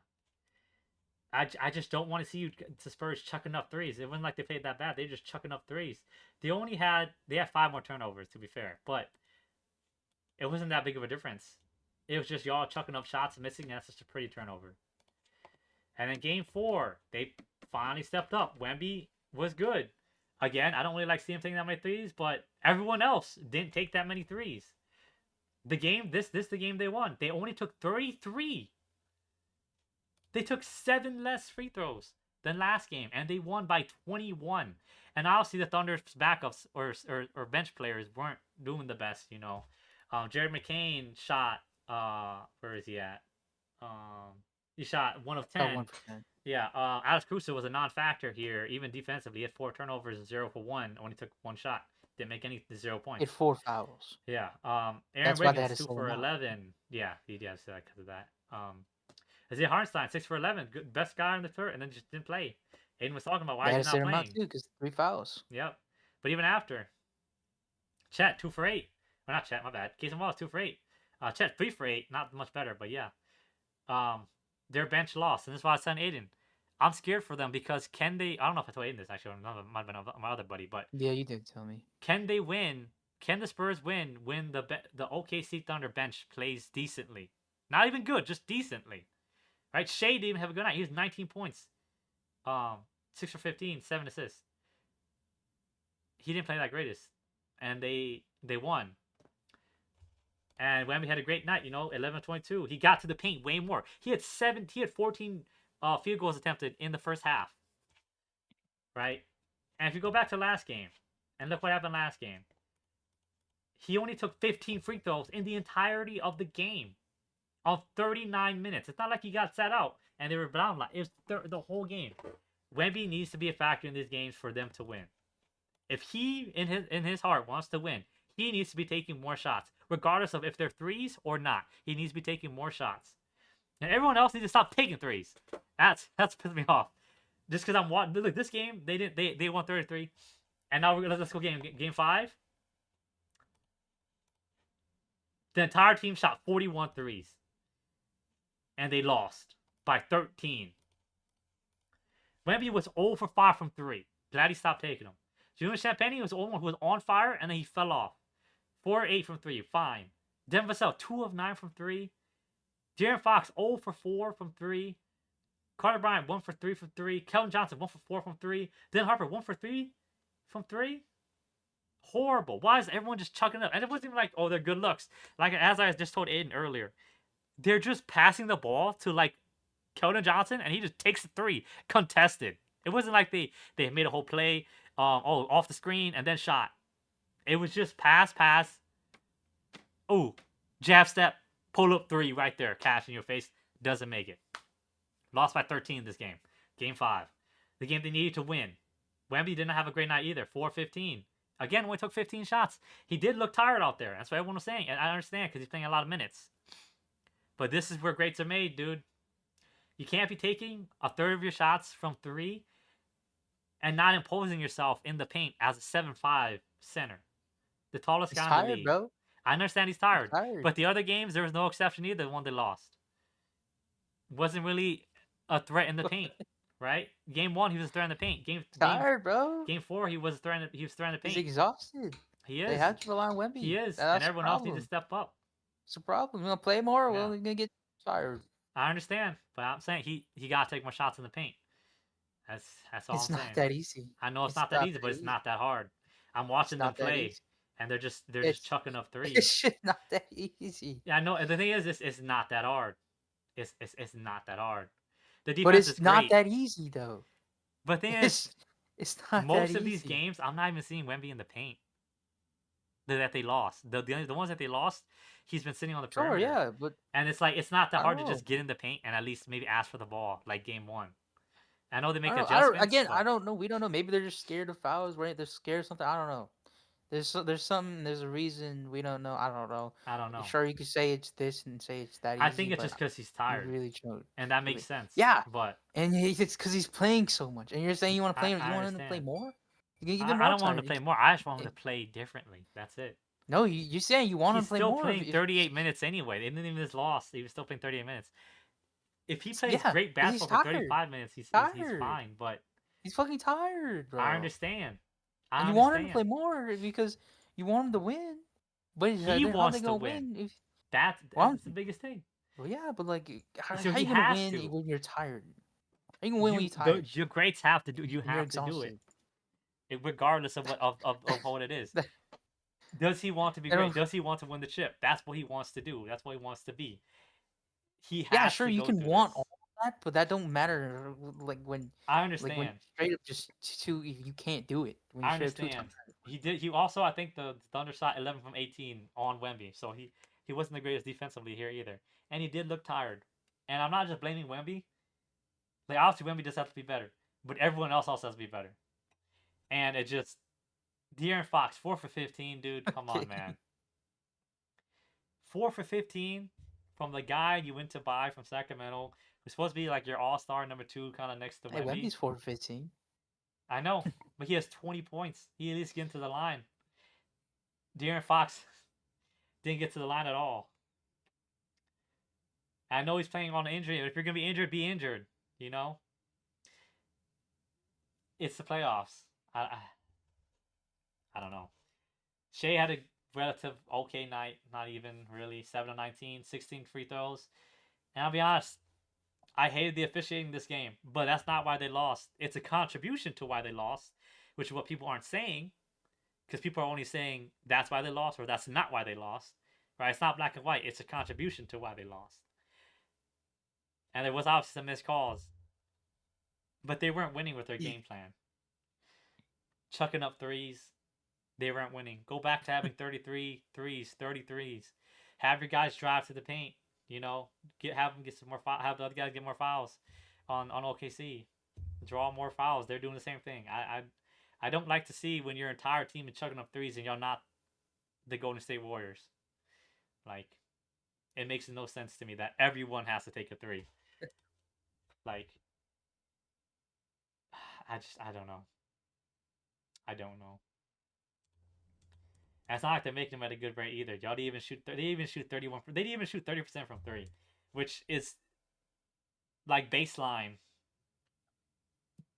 I just don't want to see you to Spurs chucking up threes. It wasn't like they played that bad. They just chucking up threes. They had 5 more turnovers, to be fair, but it wasn't that big of a difference. It was just y'all chucking up shots and missing. And that's just a pretty turnover. And then game 4, they finally stepped up. Wemby was good. Again, I don't really like seeing him taking that many threes, but everyone else didn't take that many threes. The game, the game they won. They only took 33. They took 7 less free throws than last game, and they won by 21. And obviously, the Thunder's backups or bench players weren't doing the best, you know. Jared McCain shot. Where is he at? He shot 1 of 10. 1%. Yeah. Alex Caruso was a non-factor here, even defensively. He had 4 turnovers, 0 for 1. Only took 1 shot. Didn't make any 0 He points. had 4 fouls. Yeah. Aaron That's why they had Wiggins to 2 send for him out. 11. Yeah, he did that because of that. Isaiah Hartenstein 6 for 11, good, best guy in the third, and then just didn't play. Aiden was talking about why They had he's to not send him out playing. too because 3 fouls. Yep. But even after, Chet 2 for 8. Or not Chet, my bad. Casey Wallace 2 for 8. Chet 3 for 8, not much better, but yeah. Their bench lost, and this is why I sent Aiden. I'm scared for them because can they? I don't know if I told Aiden this actually. Or might have been my other buddy, but Yeah, you did tell me. can they win? Can the Spurs win when the OKC Thunder bench plays decently? Not even good, just decently. Right? Shai didn't even have a good night. He was 19 points. 6 for 15, 7 assists. He didn't play that greatest. And they won. And Wemby had a great night, you know, 11-22. He got to the paint way more. He had 14 field goals attempted in the first half. Right? And if you go back to last game, and look what happened last game. He only took 15 free throws in the entirety of the game. Of 39 minutes. It's not like he got sat out and they were down. It was the whole game. Wemby needs to be a factor in these games for them to win. If he, in his heart, wants to win, he needs to be taking more shots, regardless of if they're threes or not. He needs to be taking more shots. And everyone else needs to stop taking threes. That's pissing me off. Just because I'm watching. Look, this game they won 33, and now let's go game 5. The entire team shot 41 threes. And they lost by 13. Wemby was 0 for 5 from 3. Glad he stopped taking them. Julian Champagny was the only one who was on fire, and then he fell off. 4 8 from 3, fine. Devin Vassell, 2 of 9 from 3. De'Aaron Fox, 0 for 4 from 3. Carter Bryant, 1 for 3 from 3. Kelvin Johnson, 1 for 4 from 3. Dylan Harper, 1 for 3 from 3. Horrible. Why is everyone just chucking up? And it wasn't even like, oh, they're good looks. Like, as I just told Aiden earlier, they're just passing the ball to, like, Keldon Johnson, and he just takes the 3 contested. It wasn't like they made a whole play, off the screen and then shot. It was just pass, oh, jab step, pull up 3 right there, cash in your face. Doesn't make it. Lost by 13 this game. Game 5. The game they needed to win. Wemby didn't have a great night either. 4-15. Again, only took 15 shots. He did look tired out there. That's what everyone was saying. And I understand because he's playing a lot of minutes. But this is where greats are made, dude. You can't be taking a third of your shots from 3 and not imposing yourself in the paint as a 7'5" center. The tallest He's guy in the tired, league. bro. I understand he's He's tired. tired. But the other games, there was no exception either, the one they lost. Wasn't really a threat in the paint, right? Game 1, he was a threat in the paint. Tired, bro. Game 4, he was a threat in the He's paint. exhausted. He They is. have to rely on Wemby. He is. And That's the everyone else needs to problem. step up. It's a problem. You want to play more? Yeah. Well, you're gonna get tired. I understand, but I'm saying he gotta take more shots in the paint. That's all It's I'm not saying. that easy. I know it's It's not that not easy, that but it's easy. not that hard. I'm It's watching them not that play, easy. and they're just It's chucking up it's threes. shit not that easy. Yeah, I know. And the thing is, it's not that hard. It's not that hard. The But defense is it's not great. that easy though. But the thing is, It's not that most of these easy. games, I'm not even seeing Wemby in the paint. That they lost. The ones that they lost, he's been sitting on the Sure, perimeter. yeah, but And it's like, it's not that I don't hard to know. just get in the paint and at least maybe ask for the ball, like game 1. I know they I make don't know. I don't. adjustments, Again, I but don't know. We don't know. Maybe they're just scared of fouls. Right? They're scared of something. I don't know. There's something. There's a reason we don't know. I don't know. I don't know. Sure, you could say it's this and say it's that I think easy, it's just but because he's you tired. really don't. And that makes Really, sense. yeah. But And it's because he's playing so much. And you're saying you want to play him. You I want him to play understand. more? You can get I more don't want him tired. to play more. I just want him to play differently. That's it. No, you're saying you want him He's to play still more. playing 38 minutes anyway. They didn't even just lost. He was still playing 38 minutes. If he plays Yeah, great 'cause he's basketball for tired. 35 minutes, he's Tired. fine. But He's fucking tired, I bro. understand. And I you want him to play understand. more because you want him to win. But He how they wants to gonna win. win if? Well, That's the biggest thing. well, yeah, but like, So how he you gonna has win to. when you're tired? How you gonna win when you're tired? Your greats have to do. You When you're have to do it, exhausted. regardless of what it is. That- Does he want to be I great? don't- Does he want to win the chip? That's what he wants to do. That's what he wants to be. He yeah, has sure, to you go can through this. want all that, but that don't matter. I Like when understand. straight up just two, you can't do it. When you I straight up two understand. times. He did. He also, I think, the Thunder shot 11 from 18 on Wemby, so he wasn't the greatest defensively here either, and he did look tired. And I'm not just blaming Wemby. Like, obviously Wemby just has to be better, but everyone else also has to be better. And it just, De'Aaron Fox 4 for 15, dude. Come on, man. 4 for 15 from the guy you went to buy from Sacramento, who's supposed to be like your all-star number 2, kind of next to Hey, Wemby. Wemby's 4 for 15. I know, but he has 20 points. He at least get into the line. De'Aaron Fox didn't get to the line at all. I know he's playing on an injury. If you're gonna be injured, be injured. You know, it's the playoffs. I don't know. Shai had a relative okay night. Not even really 7 of 19, 16 free throws. And I'll be honest, I hated the officiating this game, but that's not why they lost. It's a contribution to why they lost, which is what people aren't saying, because people are only saying that's why they lost or that's not why they lost. Right? It's not black and white. It's a contribution to why they lost. And there was obviously some missed calls, but they weren't winning with their game plan. Chucking up threes, they weren't winning. Go back to having 33 threes, 30 threes. Have your guys drive to the paint. You know, have them get some more. Have the other guys get more fouls on OKC. Draw more fouls. They're doing the same thing. I don't like to see when your entire team is chucking up threes and you're not the Golden State Warriors. Like, it makes no sense to me that everyone has to take a 3. Like, I don't know. I don't know. And it's not like they're making them at a good rate either. Y'all didn't even shoot. They didn't even shoot 31. They didn't even shoot 30% from 3, which is like baseline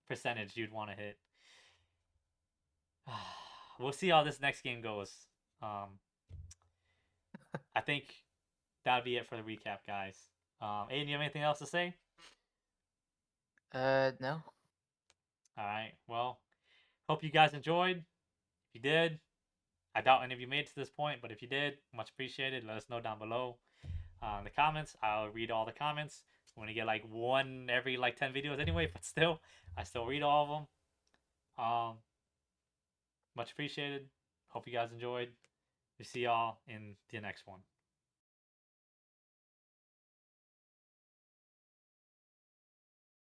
percentage you'd want to hit. We'll see how this next game goes. I think that'll be it for the recap, guys. Aiden, you have anything else to say? No. All right. Well, hope you guys enjoyed. If you did, I doubt any of you made it to this point, but if you did, much appreciated. Let us know down below in the comments. I'll read all the comments. I'm gonna get like one every like 10 videos anyway, but still, I still read all of them. Much appreciated. Hope you guys enjoyed. We see y'all in the next one.